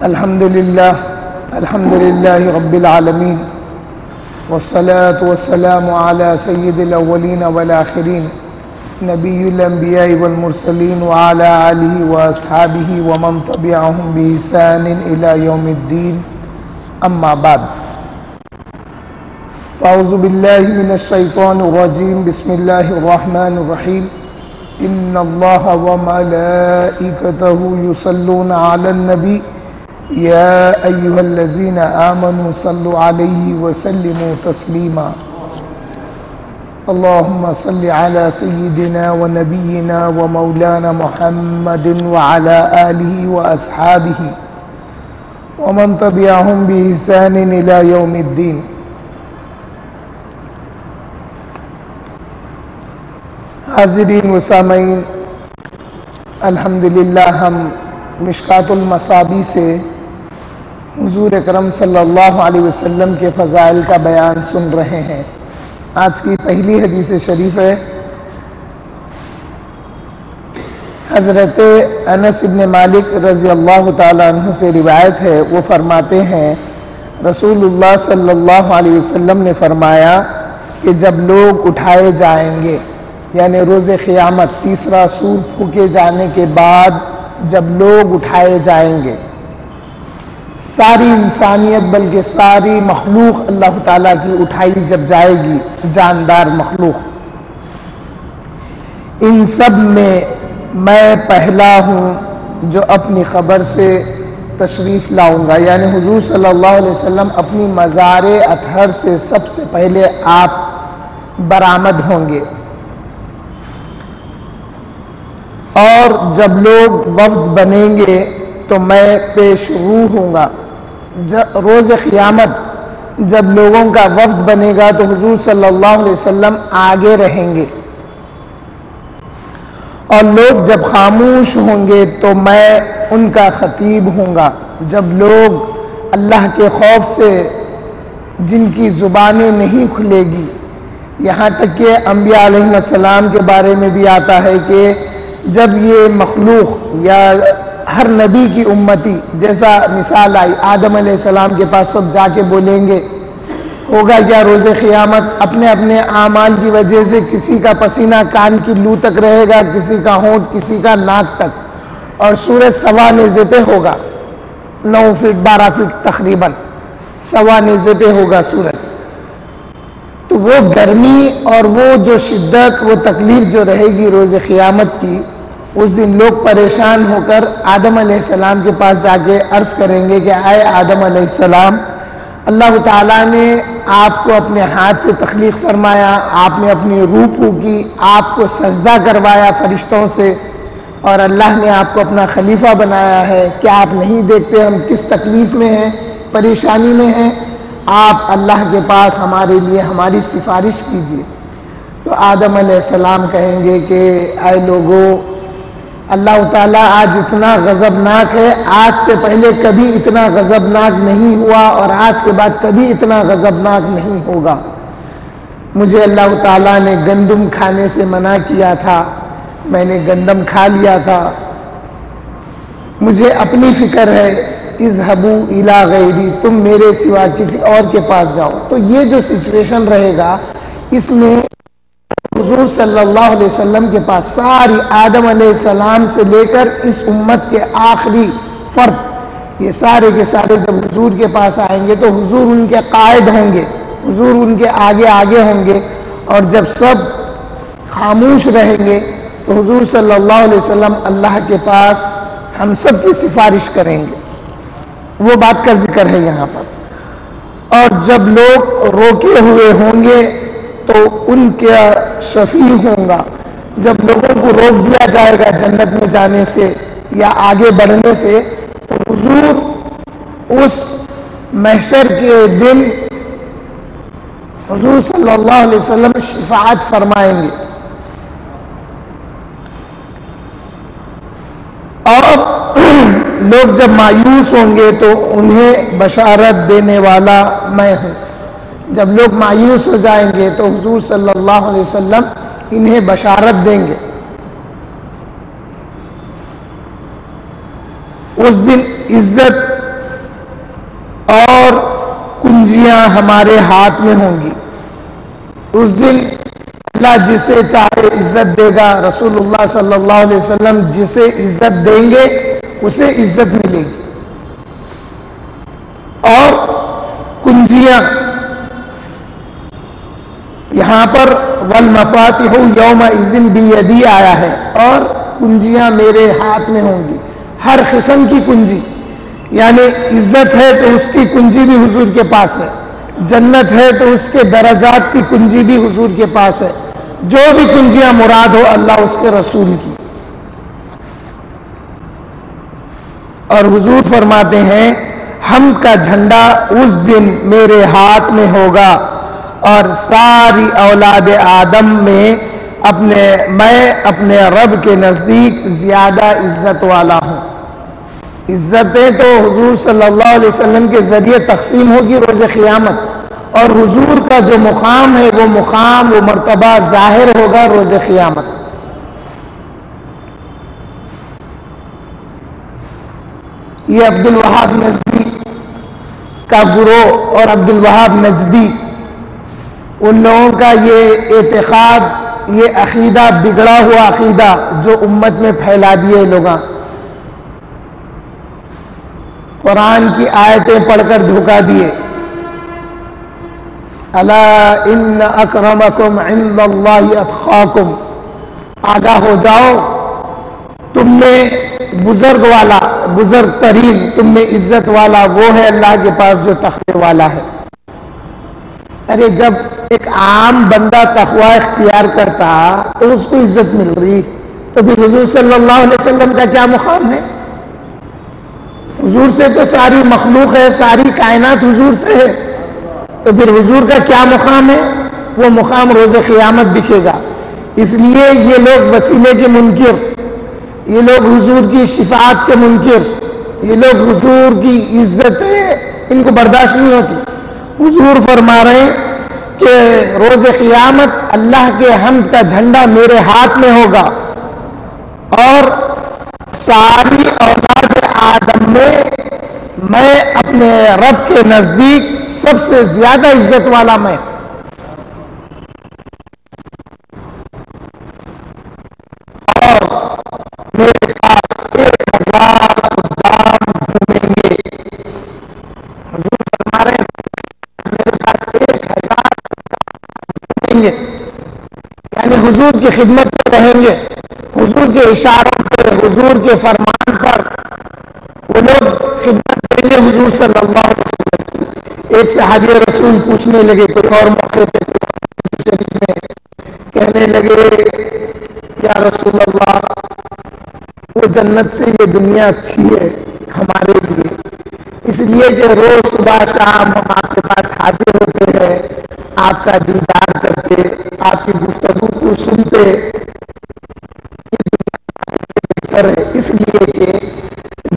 الحمد لله رب العالمين والصلاة والسلام على سيد الأولين والآخرين نبي الأنبياء والمرسلين وعلى آله وأصحابه ومن تبعهم بإحسان إلى يوم الدين أما بعد فأعوذ بالله من الشيطان الرجيم بسم الله الرحمن الرحيم إن الله وملائكته يصلون على النبي يا أيها الذين آمنوا صلوا عليه وسلموا تسليما اللهم صل على سيدنا ونبينا ومولانا محمد وعلى آله وأصحابه ومن تبعهم بإحسان إلى يوم الدين. حاضرین و سامعین، الحمدللہ ہم مشکات المصابیح سے حضور اکرم صلی اللہ علیہ وسلم کے فضائل کا بیان سن رہے ہیں. آج کی پہلی حدیث شریف ہے. حضرت انس بن مالک رضی اللہ تعالیٰ عنہ سے روایت ہے. وہ فرماتے ہیں رسول اللہ صلی اللہ علیہ وسلم نے فرمایا کہ جب لوگ اٹھائے جائیں گے، یعنی روز قیامت تیسرا سور پھونکے جانے کے بعد جب لوگ اٹھائے جائیں گے، ساری انسانیت بلکہ ساری مخلوق اللہ تعالیٰ کی اٹھائی جب جائے گی، جاندار مخلوق، ان سب میں پہلا ہوں جو اپنی خبر سے تشریف لاؤں گا. یعنی حضور صلی اللہ علیہ وسلم اپنی مزار اطہر سے سب سے پہلے آپ برآمد ہوں گے، اور جب لوگ وفد بنیں گے تو میں پیش رو ہوں گا. روز قیامت جب لوگوں کا وفد بنے گا تو حضور صلی اللہ علیہ وسلم آگے رہیں گے، اور لوگ جب خاموش ہوں گے تو میں ان کا خطیب ہوں گا. جب لوگ اللہ کے خوف سے جن کی زبانیں نہیں کھلے گی، یہاں تک کہ انبیاء علیہ السلام کے بارے میں بھی آتا ہے کہ جب یہ مخلوق یا ہر نبی کی امتی، جیسا مثال آئی آدم علیہ السلام کے پاس سب جا کے بولیں گے، ہوگا کیا روز قیامت؟ اپنے اپنے اعمال کی وجہ سے کسی کا پسینہ کان کی لو تک رہے گا، کسی کا ہونٹ، کسی کا ناک تک، اور سورج سوا نیزے پہ ہوگا، 9 فٹ 12 فٹ تقریباً سوا نیزے پہ ہوگا سورج. تو وہ گرمی اور وہ جو شدت، وہ تکلیف جو رہے گی روز قیامت کی، اس دن لوگ پریشان ہو کر آدم علیہ السلام کے پاس جا کے عرض کریں گے کہ اے آدم علیہ السلام، اللہ تعالیٰ نے آپ کو اپنے ہاتھ سے تخلیق فرمایا، آپ نے اپنی روح پھونکی، آپ کو سجدہ کروایا فرشتوں سے، اور اللہ نے آپ کو اپنا خلیفہ بنایا ہے. کیا آپ نہیں دیکھتے ہم کس تکلیف میں ہیں، پریشانی میں ہیں؟ آپ اللہ کے پاس ہمارے لیے ہماری سفارش کیجیے. تو آدم علیہ السلام کہیں گے کہ اے لوگو، اللہ تعالیٰ آج اتنا غضبناک ہے، آج سے پہلے کبھی اتنا غضبناک نہیں ہوا، اور آج کے بعد کبھی اتنا غضبناک نہیں ہوگا. مجھے اللہ تعالیٰ نے گندم کھانے سے منع کیا تھا، میں نے گندم کھا لیا تھا، مجھے اپنی فکر ہے، اذهبوا الی غیری، تم میرے سوا کسی اور کے پاس جاؤ. تو یہ جو سچویشن رہے گا، اس میں حضور صلی اللہ علیہ وسلم کے پاس ساری آدم علیہ السلام سے لے کر اس امت کے آخری فرد، یہ سارے کے سارے جب حضور کے پاس آئیں گے تو حضور ان کے قائد ہوں گے، حضور ان کے آگے آگے ہوں گے، اور جب سب خاموش رہیں گے تو حضور صلی اللہ علیہ وسلم اللہ کے پاس ہم سب کی سفارش کریں گے. وہ بات کا ذکر ہے یہاں پر. اور جب لوگ روکے ہوئے ہوں گے تو ان کا شفیع ہوں گا. جب لوگوں کو روک دیا جائے گا جنت میں جانے سے یا آگے بڑھنے سے، تو حضور اس محشر کے دن حضور صلی اللہ علیہ وسلم شفاعت فرمائیں گے، اور لوگ جب مایوس ہوں گے تو انہیں بشارت دینے والا میں ہوں. جب لوگ مایوس ہو جائیں گے تو حضور صلی اللہ علیہ وسلم انہیں بشارت دیں گے. اس دن عزت اور کنجیاں ہمارے ہاتھ میں ہوں گی۔ اس دن اللہ جسے چاہے عزت دے گا، رسول اللہ صلی اللہ علیہ وسلم جسے عزت دیں گے اسے عزت ملے گی۔ اور کنجیاں یہاں پر والمفاتح یومئذ بیدی آیا ہے، اور کنجیاں میرے ہاتھ میں ہوں گی، ہر قسم کی کنجی، یعنی عزت ہے تو اس کی کنجی بھی حضور کے پاس ہے، جنت ہے تو اس کے درجات کی کنجی بھی حضور کے پاس ہے، جو بھی کنجیاں مراد ہو اللہ اس کے رسول کی۔ اور حضور فرماتے ہیں حمد کا جھنڈا اس دن میرے ہاتھ میں ہوگا، اور ساری اولاد آدم میں میں اپنے رب کے نزدیک زیادہ عزت والا ہوں۔ عزتیں تو حضور صلی اللہ علیہ وسلم کے ذریعے تقسیم ہوگی روز قیامت، اور حضور کا جو مقام ہے وہ مقام، وہ مرتبہ ظاہر ہوگا روز قیامت۔ یہ عبد الوہاب نجدی کا گروہ اور عبد الوہاب نجدی، ان لوگوں کا یہ اعتقاد، یہ عقیدہ، بگڑا ہوا عقیدہ جو امت میں پھیلا دیے لوگاں، قرآن کی آیتیں پڑھ کر دھوکا دیے، الا ان اکرمکم عند اللہ اتقاکم، آگاہ ہو جاؤ، تم میں بزرگ والا، بزرگ ترین، تم میں عزت والا وہ ہے اللہ کے پاس جو تقوی والا ہے۔ ارے جب ایک عام بندہ تقوی اختیار کرتا تو اس کو عزت مل رہی، تو پھر حضور صلی اللہ علیہ وسلم کا کیا مقام ہے؟ حضور سے تو ساری مخلوق ہے، ساری کائنات حضور سے ہے، تو پھر حضور کا کیا مقام ہے؟ وہ مقام روز قیامت دکھے گا۔ اس لیے یہ لوگ وسیلے کے منکر، یہ لوگ حضور کی شفاعت کے منکر، یہ لوگ حضور کی عزتیں ان کو برداشت نہیں ہوتی۔ حضور فرما رہے ہیں کہ روز قیامت اللہ کے حمد کا جھنڈا میرے ہاتھ میں ہوگا، اور ساری اولاد آدم میں اپنے رب کے نزدیک سب سے زیادہ عزت والا میں، اور میرے پاس 1000 خدام گھومیں گے۔ حضور فرما رہے ہیں میرے پاس 1000 گھومیں گے، یعنی حضور کی خدمت میں رہیں گے، حضور کے اشاروں پر، حضور کے فرمان پر وہ لوگ خدمت دیں گے حضور صلی اللہ علیہ وسلم کی۔ ایک صحابی رسول پوچھنے لگے کوئی اور موقع پہ شریف میں، کہنے لگے یا رسول اللہ، وہ جنت سے یہ دنیا اچھی ہے ہمارے لیے، اس لیے کہ روز صبح شام ہم آپ کے پاس حاضر ہوتے ہیں، آپ کا دیدار کرتے، آپ کی گفتگو کو سنتے، اس لیے کہ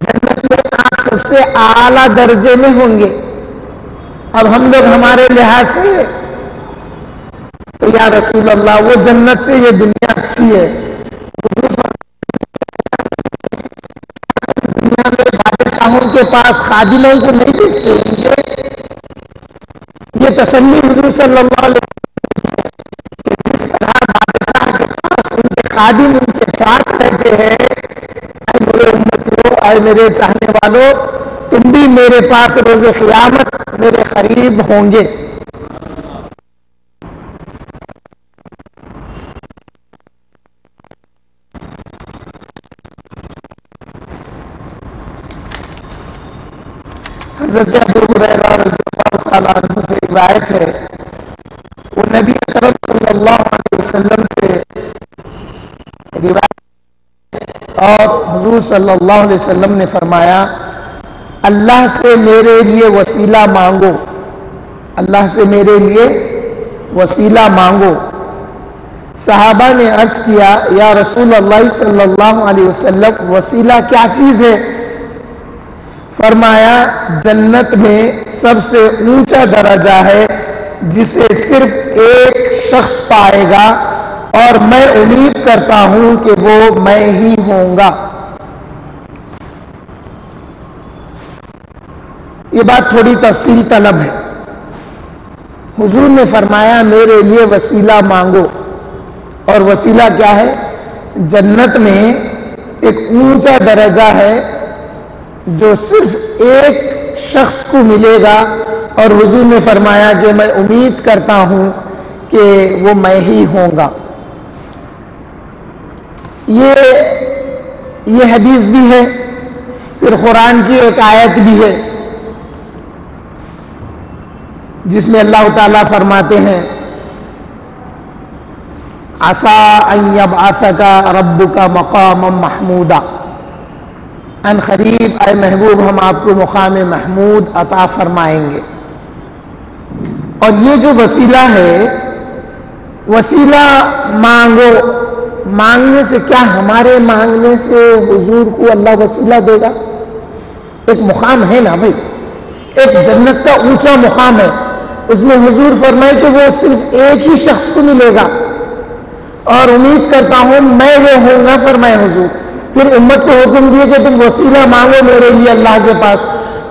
جنت میں آپ سب سے اعلیٰ درجے میں ہوں گے۔ اب ہم لوگ ہمارے لحاظ سے تو یا رسول اللہ وہ جنت سے یہ دنیا اچھی ہے، دنیا میں بادشاہوں کے پاس خادموں کو نہیں دیکھتے ہوں گے، یہ تسلی حضور صلی اللہ علیہ وسلم کہ جس طرح بادشاہ کے پاس ان کے خادم ان کے ساتھ رہتے ہیں، اے میرے امتیوں، اے میرے چاہنے والوں، تم بھی میرے پاس روز قیامت میرے قریب ہوں گے۔ حضرت ابو ہریرہ رضی اللہ تعالیٰ عنہ سے روایت ہے، وہ نبی اکرم صلی اللہ علیہ وسلم سے روایت، اور حضور صلی اللہ علیہ وسلم نے فرمایا اللہ سے میرے لیے وسیلہ مانگو، اللہ سے میرے لیے وسیلہ مانگو۔ صحابہ نے عرض کیا یا رسول اللہ صلی اللہ علیہ وسلم وسیلہ کیا چیز ہے؟ فرمایا جنت میں سب سے اونچا درجہ ہے جسے صرف ایک شخص پائے گا، اور میں امید کرتا ہوں کہ وہ میں ہی ہوں گا۔ یہ بات تھوڑی تفصیل طلب ہے. حضور نے فرمایا میرے لیے وسیلہ مانگو، اور وسیلہ کیا ہے؟ جنت میں ایک اونچا درجہ ہے جو صرف ایک شخص کو ملے گا، اور حضور نے فرمایا کہ میں امید کرتا ہوں کہ وہ میں ہی ہوں گا. یہ حدیث بھی ہے، پھر قرآن کی ایک آیت بھی ہے جس میں اللہ تعالیٰ فرماتے ہیں عَسَىٰ أَن يَبْعَثَكَ رَبُّكَ مَقَامًا مَحْمُودًا، ان قریب اے محبوب ہم آپ کو مقام محمود عطا فرمائیں گے. اور یہ جو وسیلہ ہے، وسیلہ مانگو، مانگنے سے کیا ہمارے مانگنے سے حضور کو اللہ وسیلہ دے گا؟ ایک مقام ہے نا بھائی، ایک جنت کا اونچا مقام ہے، اس میں حضور فرمائے کہ وہ صرف ایک ہی شخص کو ملے گا، اور امید کرتا ہوں میں وہ ہوں گا. فرمائے حضور، پھر امت کو حکم دیے کہ تم وسیلہ مانگو میرے لیے اللہ کے پاس.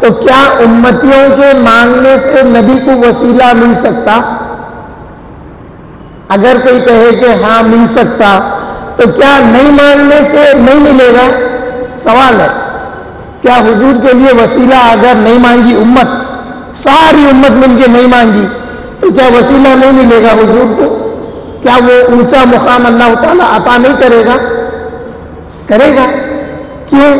تو کیا امتیوں کے مانگنے سے نبی کو وسیلہ مل سکتا؟ اگر کوئی کہے کہ ہاں مل سکتا، تو کیا نہیں مانگنے سے نہیں ملے گا؟ سوال ہے. کیا حضور کے لیے وسیلہ اگر نہیں مانگی امت، ساری امت مل کے نہیں مانگی، تو کیا وسیلہ نہیں ملے گا حضور کو؟ کیا وہ اونچا مقام اللہ تعالیٰ عطا نہیں کرے گا؟ کرے گا. کیوں؟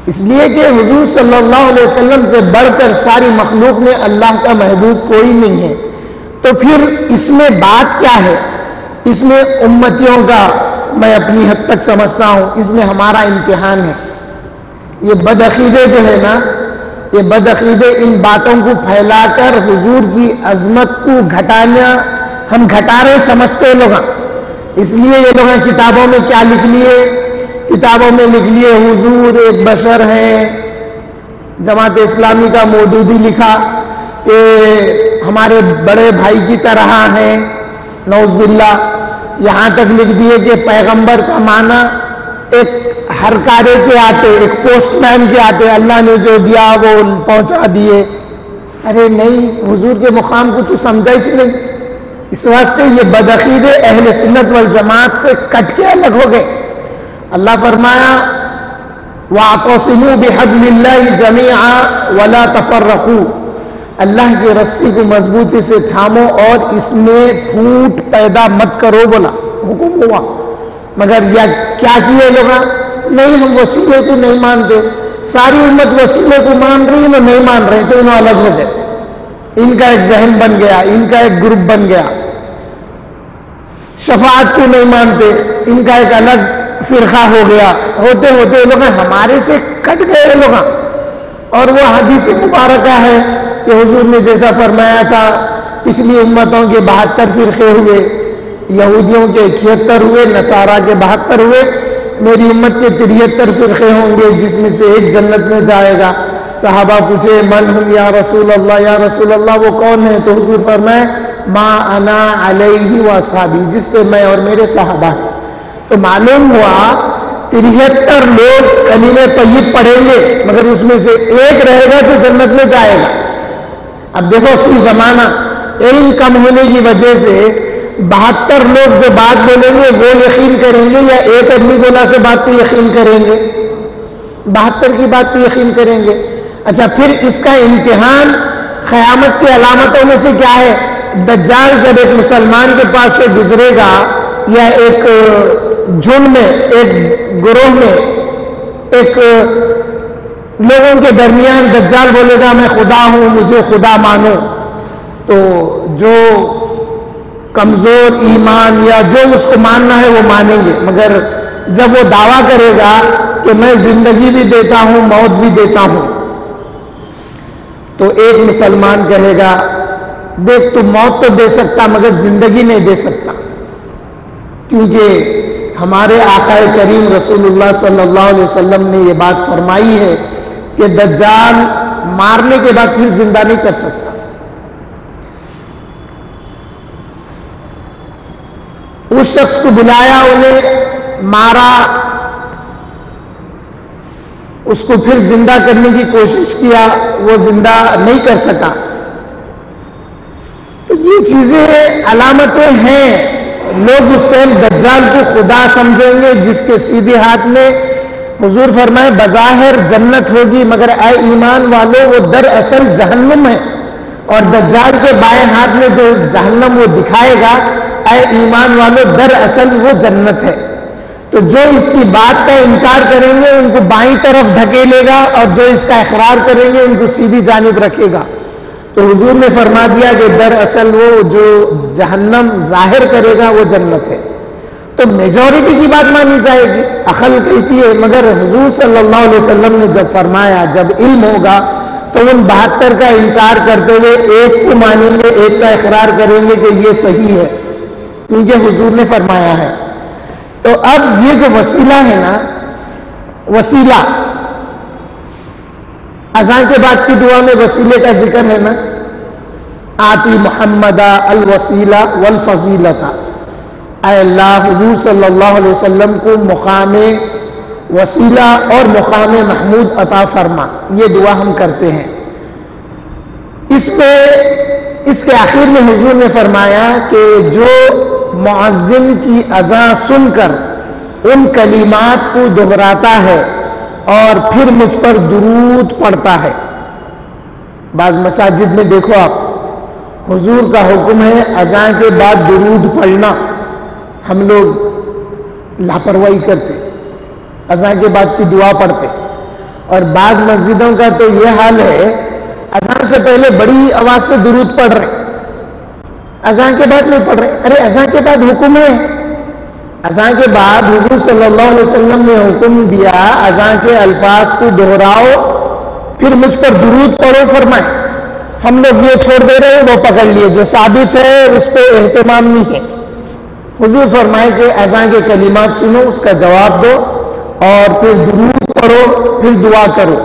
اس لیے کہ حضور صلی اللہ علیہ وسلم سے بڑھ کر ساری مخلوق میں اللہ کا محبوب کوئی نہیں ہے. تو پھر اس میں بات کیا ہے؟ اس میں امتیوں کا میں اپنی حد تک سمجھتا ہوں اس میں ہمارا امتحان ہے. یہ بدعقیدے جو ہے نا، یہ بدعقیدے ان باتوں کو پھیلا کر حضور کی عظمت کو گھٹانا، ہم گھٹا رہے سمجھتے لوگ. اس لیے یہ لوگ کتابوں میں کیا لکھ لیے؟ کتابوں میں لکھ لیے حضور ایک بشر ہیں. جماعت اسلامی کا مودودی لکھا کہ ہمارے بڑے بھائی کی طرح ہیں، نعوذ باللہ. یہاں تک لکھ دیے کہ پیغمبر کا معنی ایک ہرکارے کے آتے، ایک پوسٹ مین کے آتے، اللہ نے جو دیا وہ پہنچا دیے. ارے نہیں، حضور کے مقام کو تو سمجھا ہی نہیں. اس واسطے یہ بدعقیدے اہل سنت والجماعت سے کٹ کے الگ ہو گئے. اللہ فرمایا وَاعْتَصِمُوا بِحَبْلِ اللَّهِ جَمِيعًا وَلَا تَفَرَّقُوا، اللہ کی رسی کو مضبوطی سے تھامو اور اس میں پھوٹ پیدا مت کرو. بولا حکم ہوا. مگر کیا کیے لوگ؟ نہیں، ہم وسیلے کو نہیں مانتے. ساری امت وسیلے کو مان رہی ہے، وہ نہیں مان رہے، تو انہوں الگ ہو گئے. ان کا ایک ذہن بن گیا، ان کا ایک گروپ بن گیا. شفاعت کو نہیں مانتے، ان کا ایک الگ فرقہ ہو گیا. ہوتے ہوتے لوگ ہمارے سے کٹ گئے لوگ. اور وہ حدیث مبارکہ ہے کہ حضور نے جیسا فرمایا تھا پچھلی امتوں کے 72 فرقے ہوئے، یہودیوں کے 71 ہوئے، نصارہ کے 72 ہوئے. میری امت کے 73 فرقے ہوں گے جس میں سے ایک جنت میں جائے گا. صحابہ پوچھے من ہم یا رسول اللہ، یا رسول اللہ وہ کون ہے؟ تو حضور فرمائے ما انا علیہ واصحابی، جس پہ میں اور میرے صحابہ ہیں. تو معلوم ہوا 73 لوگ کلمہ طیب پڑھیں گے، مگر اس میں سے ایک رہے گا جو جنت میں جائے گا. اب دیکھو فی زمانہ علم کم ہونے کی وجہ سے 72 لوگ جو بات بولیں گے وہ یقین کریں گے، یا ایک آدمی بولا سے بات پہ یقین کریں گے؟ 72 کی بات پہ یقین کریں گے. اچھا، پھر اس کا امتحان قیامت کی علامتوں میں سے کیا ہے؟ دجال جب ایک مسلمان کے پاس سے گزرے گا، یا ایک جھنڈ میں، ایک گروہ میں، ایک لوگوں کے درمیان دجال بولے گا میں خدا ہوں، مجھے خدا مانو، تو جو کمزور ایمان یا جو اس کو ماننا ہے وہ مانیں گے. مگر جب وہ دعویٰ کرے گا کہ میں زندگی بھی دیتا ہوں موت بھی دیتا ہوں، تو ایک مسلمان کہے گا دیکھ تو موت تو دے سکتا مگر زندگی نہیں دے سکتا، کیونکہ ہمارے آقا کریم رسول اللہ صلی اللہ علیہ وسلم نے یہ بات فرمائی ہے کہ دجال مارنے کے بعد پھر زندہ نہیں کر سکتا. اس شخص کو بلایا، انہیں مارا، اس کو پھر زندہ کرنے کی کوشش کیا، وہ زندہ نہیں کر سکا. تو یہ چیزیں علامتیں ہیں. لوگ اس ٹائم دجال کو خدا سمجھیں گے جس کے سیدھے ہاتھ میں حضور فرمائے بظاہر جنت ہوگی، مگر اے ایمان والو وہ دراصل جہنم ہے. اور دجال کے بائیں ہاتھ میں جو جہنم وہ دکھائے گا، اے ایمان والو دراصل وہ جنت ہے. تو جو اس کی بات کا انکار کریں گے ان کو بائیں طرف دھکیلے گا، اور جو اس کا اقرار کریں گے ان کو سیدھی جانب رکھے گا. تو حضور نے فرما دیا کہ دراصل وہ جو جہنم ظاہر کرے گا وہ جنت ہے. تو میجورٹی کی بات مانی جائے گی. عقل کہتی ہے، مگر حضور صلی اللہ علیہ وسلم نے جب فرمایا جب علم ہوگا تو ان 72 کا انکار کرتے ہوئے ایک کو مانیں گے، ایک کا اقرار کریں گے کہ یہ صحیح ہے، کیونکہ حضور نے فرمایا ہے. تو اب یہ جو وسیلہ ہے نا، وسیلہ اذان کے بعد کی دعا میں وسیلے کا ذکر ہے نا، آتی محمد الوسیلہ والفضیلۃ، اے اللہ حضور صلی اللہ علیہ وسلم کو مقام وسیلہ اور مقام محمود عطا فرما. یہ دعا ہم کرتے ہیں. اس کے آخر میں حضور نے فرمایا کہ جو مؤذن کی اذان سن کر ان کلمات کو دہراتا ہے اور پھر مجھ پر درود پڑھتا ہے. بعض مساجد میں دیکھو آپ، حضور کا حکم ہے اذان کے بعد درود پڑھنا، ہم لوگ لاپرواہی کرتے، اذان کے بعد کی دعا پڑھتے. اور بعض مسجدوں کا تو یہ حال ہے اذان سے پہلے بڑی آواز سے درود پڑھ رہے، اذان کے بعد نہیں پڑھ رہے. ارے اذان کے بعد حکم ہے، اذان کے بعد حضور صلی اللہ علیہ وسلم نے حکم دیا اذان کے الفاظ کو دہراؤ پھر مجھ پر درود پڑھو فرمائے. ہم لوگ یہ چھوڑ دے رہے ہیں، وہ پکڑ لیے، جو ثابت ہے اس پہ اہتمام نہیں ہے. حضور فرمائے کہ اذان کے کلمات سنو، اس کا جواب دو اور پھر درود پڑھو، پھر دعا کرو.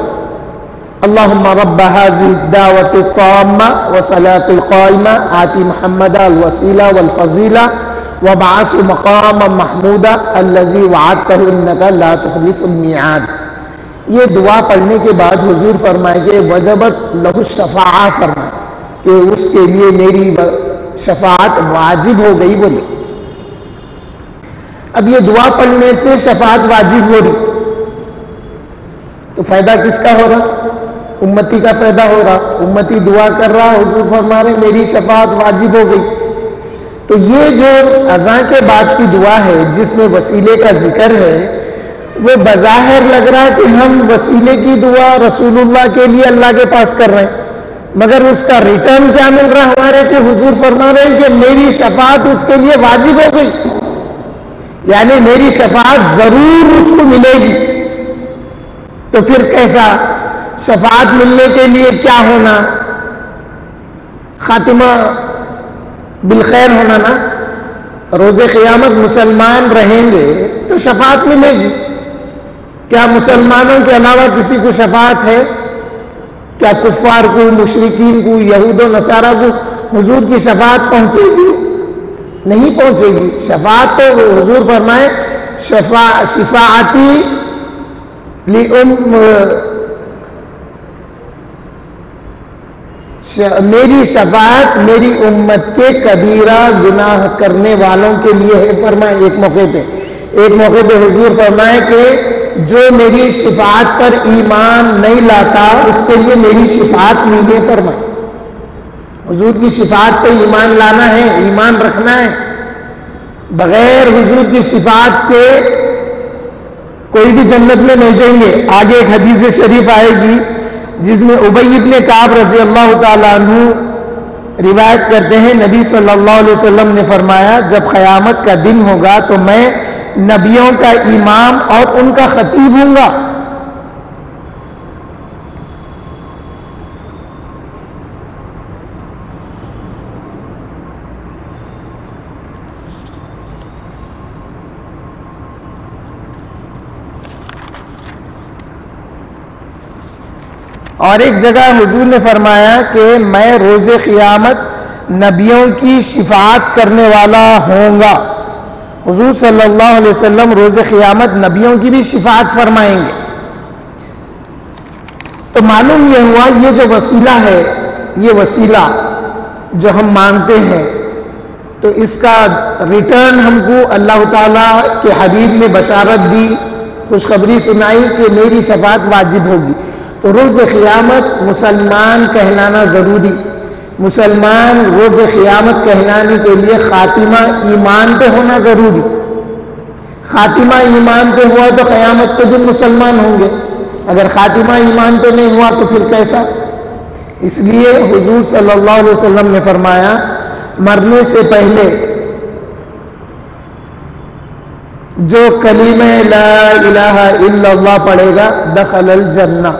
اللہم رب هذه الدعوة التامة والصلاة القائمة آتی محمد الوسیلہ والفضیلہ وبعث مقاما محمودا الذی وعدتہ انک لا تخلف المیعاد. یہ دعا پڑھنے کے بعد حضور فرمائے کہ وجبت لہ الشفاعہ، فرمائے کہ اس کے لیے میری شفاعت واجب ہو گئی. بولے اب یہ دعا پڑھنے سے شفاعت واجب ہو رہی تو فائدہ کس کا ہو رہا؟ امتی کا فائدہ ہو رہا. امتی دعا کر رہا، حضور فرما رہے میری شفاعت واجب ہو گئی. تو یہ جو اذان کے بعد کی دعا ہے جس میں وسیلے کا ذکر ہے، وہ بظاہر لگ رہا کہ ہم وسیلے کی دعا رسول اللہ کے لیے اللہ کے پاس کر رہے ہیں، مگر اس کا ریٹرن کیا مل رہا ہمارے کہ حضور فرما رہے ہیں کہ میری شفاعت اس کے لیے واجب ہو گئی، یعنی میری شفاعت ضرور اس کو ملے گی. تو پھر کیسا شفاعت ملنے کے لیے کیا ہونا؟ خاتمہ بالخیر ہونا نا. روز قیامت مسلمان رہیں گے تو شفاعت ملے گی. کیا مسلمانوں کے علاوہ کسی کو شفاعت ہے؟ کیا کفار کو، مشرکین کو، یہود و نصارہ کو حضور کی شفاعت پہنچے گی؟ نہیں پہنچے گی. شفاعت تو حضور فرمائے شفاعتی میری شفاعت میری امت کے کبیرہ گناہ کرنے والوں کے لیے ہے. فرمائے ایک موقع پہ حضور فرمائے کہ جو میری شفاعت پر ایمان نہیں لاتا اس کے لیے میری شفاعت نہیں ہے. فرمائے حضور کی شفاعت پہ ایمان لانا ہے، ایمان رکھنا ہے. بغیر حضور کی شفاعت کے کوئی بھی جنت میں نہیں جائیں گے. آگے ایک حدیث شریف آئے گی جس میں ابی بن کعب رضی اللہ تعالیٰ عنہ روایت کرتے ہیں، نبی صلی اللہ علیہ وسلم نے فرمایا جب قیامت کا دن ہوگا تو میں نبیوں کا امام اور ان کا خطیب ہوں گا. اور ایک جگہ حضور نے فرمایا کہ میں روز قیامت نبیوں کی شفاعت کرنے والا ہوں گا. حضور صلی اللہ علیہ وسلم روز قیامت نبیوں کی بھی شفاعت فرمائیں گے. تو معلوم یہ ہوا یہ جو وسیلہ ہے، یہ وسیلہ جو ہم مانگتے ہیں، تو اس کا ریٹرن ہم کو اللہ تعالیٰ کے حبیب نے بشارت دی، خوشخبری سنائی کہ میری شفاعت واجب ہوگی۔ تو روز قیامت مسلمان کہلانا ضروری، مسلمان روز قیامت کہلانے کے لیے خاتمہ ایمان پہ ہونا ضروری۔ خاتمہ ایمان پہ ہوا تو قیامت کے دن مسلمان ہوں گے، اگر خاتمہ ایمان پہ نہیں ہوا تو پھر کیسا؟ اس لیے حضور صلی اللہ علیہ وسلم نے فرمایا مرنے سے پہلے جو کلمہ لا الہ الا اللہ پڑھے گا دخل الجنہ،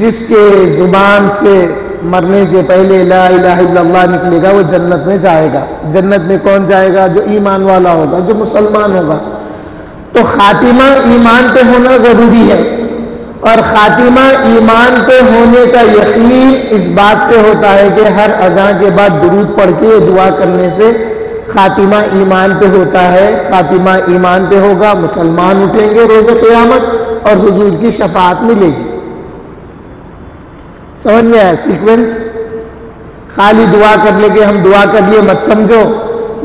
جس کے زبان سے مرنے سے پہلے لا الہ الا اللہ نکلے گا وہ جنت میں جائے گا۔ جنت میں کون جائے گا؟ جو ایمان والا ہوگا، جو مسلمان ہوگا۔ تو خاتمہ ایمان پہ ہونا ضروری ہے، اور خاتمہ ایمان پہ ہونے کا یقین اس بات سے ہوتا ہے کہ ہر اذان کے بعد درود پڑھ کے دعا کرنے سے خاتمہ ایمان پہ ہوتا ہے۔ خاتمہ ایمان پہ ہوگا، مسلمان اٹھیں گے روز قیامت اور حضور کی شفاعت ملے گی۔ سمجھ میں آیا سیکوینس؟ خالی دعا کر لے کہ ہم دعا کر لیے مت سمجھو،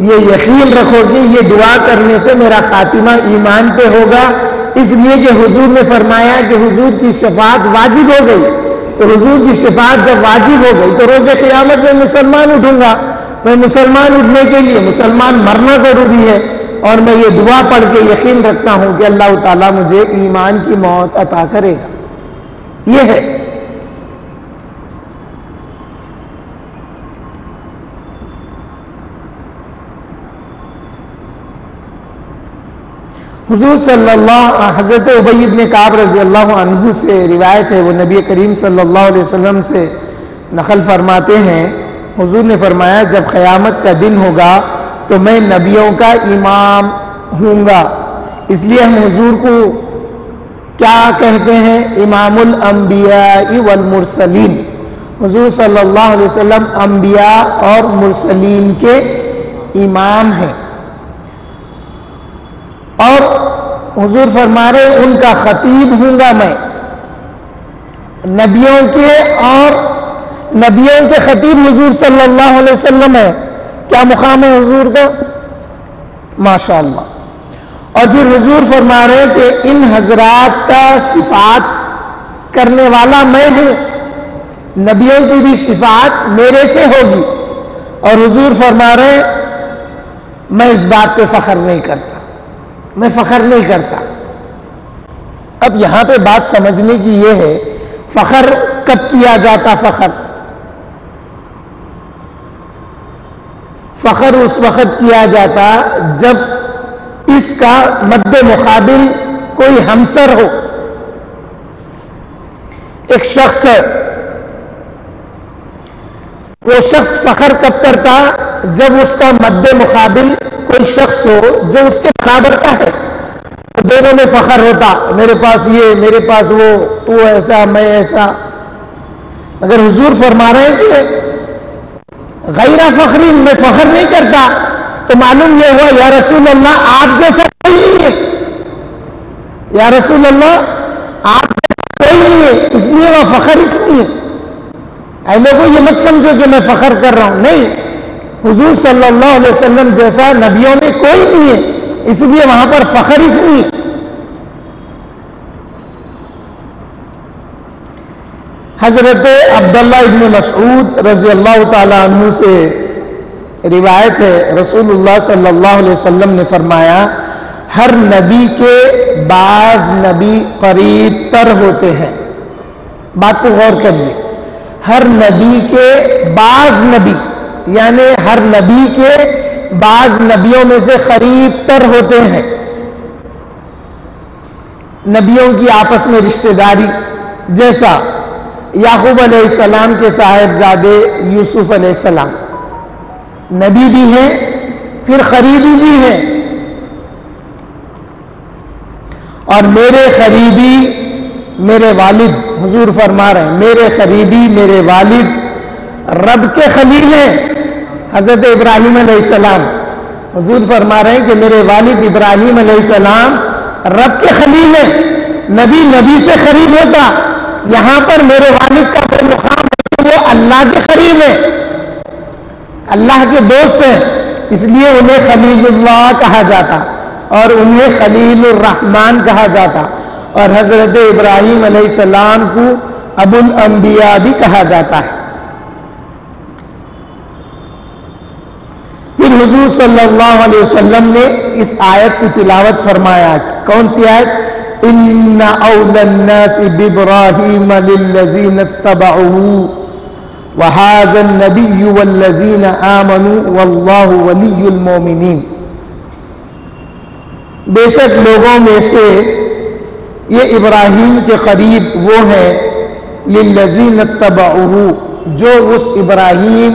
یہ یقین رکھو کہ یہ دعا کرنے سے میرا خاتمہ ایمان پہ ہوگا، اس لیے کہ حضور نے فرمایا کہ حضور کی شفاعت واجب ہو گئی۔ تو حضور کی شفاعت جب واجب ہو گئی تو روز قیامت میں مسلمان اٹھوں گا۔ میں مسلمان اٹھنے کے لیے مسلمان مرنا ضروری ہے، اور میں یہ دعا پڑھ کے یقین رکھتا ہوں کہ اللہ تعالیٰ مجھے ایمان کی موت عطا کرے گا۔ یہ ہے حضور صلی اللہ، حضرت ابی بن کعب رضی اللہ عنہ سے روایت ہے، وہ نبی کریم صلی اللہ علیہ وسلم سے نقل فرماتے ہیں، حضور نے فرمایا جب قیامت کا دن ہوگا تو میں نبیوں کا امام ہوں گا۔ اس لیے ہم حضور کو کیا کہتے ہیں؟ امام الانبیاء والمرسلین۔ حضور صلی اللہ علیہ وسلم انبیاء اور مرسلین کے امام ہیں، اور حضور فرما رہے ان کا خطیب ہوں گا میں، نبیوں کے، اور نبیوں کے خطیب حضور صلی اللہ علیہ وسلم ہے۔ کیا مقام ہے حضور کا؟ ماشاءاللہ۔ اور پھر حضور فرما رہے کہ ان حضرات کا شفاعت کرنے والا میں ہوں، نبیوں کی بھی شفاعت میرے سے ہوگی۔ اور حضور فرما رہے میں اس بات پہ فخر نہیں کرتا، میں فخر نہیں کرتا۔ اب یہاں پہ بات سمجھنے کی یہ ہے، فخر کب کیا جاتا؟ فخر اس وقت کیا جاتا جب اس کا مد مقابل کوئی ہمسر ہو۔ ایک شخص ہے، وہ شخص فخر کب کرتا؟ جب اس کا مد مقابل کوئی شخص ہو جو اس کے برابر کا ہے، تو دونوں میں فخر ہوتا، میرے پاس یہ، میرے پاس وہ، تو ایسا میں ایسا۔ مگر حضور فرما رہے ہیں کہ غیر فخری، میں فخر نہیں کرتا۔ تو معلوم یہ ہوا یا رسول اللہ آپ جیسا کوئی نہیں ہے، یا رسول اللہ آپ جیسا کوئی نہیں ہے، اس لیے وہ فخر اس لیے۔ اے لوگوں یہ مت سمجھو کہ میں فخر کر رہا ہوں، نہیں، حضور صلی اللہ علیہ وسلم جیسا نبیوں میں کوئی نہیں ہے، اس لیے وہاں پر فخر اس لیے۔ حضرت عبداللہ ابن مسعود رضی اللہ تعالی عنہ سے روایت ہے، رسول اللہ صلی اللہ علیہ وسلم نے فرمایا ہر نبی کے بعض نبی قریب تر ہوتے ہیں۔ بات کو غور کریے، ہر نبی کے بعض نبی، یعنی ہر نبی کے بعض نبیوں میں سے قریب تر ہوتے ہیں۔ نبیوں کی آپس میں رشتہ داری، جیسا یعقوب علیہ السلام کے صاحبزادے یوسف علیہ السلام نبی بھی ہیں، پھر قریبی بھی ہیں، اور میرے قریبی میرے والد، حضور فرما رہے ہیں میرے قریبی میرے والد رب کے خلیل ہیں، حضرت ابراہیم علیہ السلام۔ حضور فرما رہے ہیں کہ میرے والد ابراہیم علیہ السلام رب کے خلیل ہیں۔ نبی نبی سے قریب ہوتا، یہاں پر میرے والد کا وہ مقام ہے کہ وہ اللہ کے قریب ہے، اللہ کے دوست ہیں، اس لیے انہیں خلیل اللہ کہا جاتا اور انہیں خلیل الرحمن کہا جاتا، اور حضرت ابراہیم علیہ السلام کو ابو الانبیاء بھی کہا جاتا ہے۔ پھر حضور صلی اللہ علیہ وسلم نے اس آیت کی تلاوت فرمایا۔ کون سی آیت؟ ان اول الناس بابراہیم للذین اتبعوہ وَهَذَا النَّبِيُّ وَالَّذِينَ آمَنُوا وَاللَّهُ وَلِيُّ الْمُؤْمِنِينَ، بے شک لوگوں میں سے یہ ابراہیم کے قریب وہ ہیں لِلَّذِينَ اتَّبَعُوهُ، جو اس ابراہیم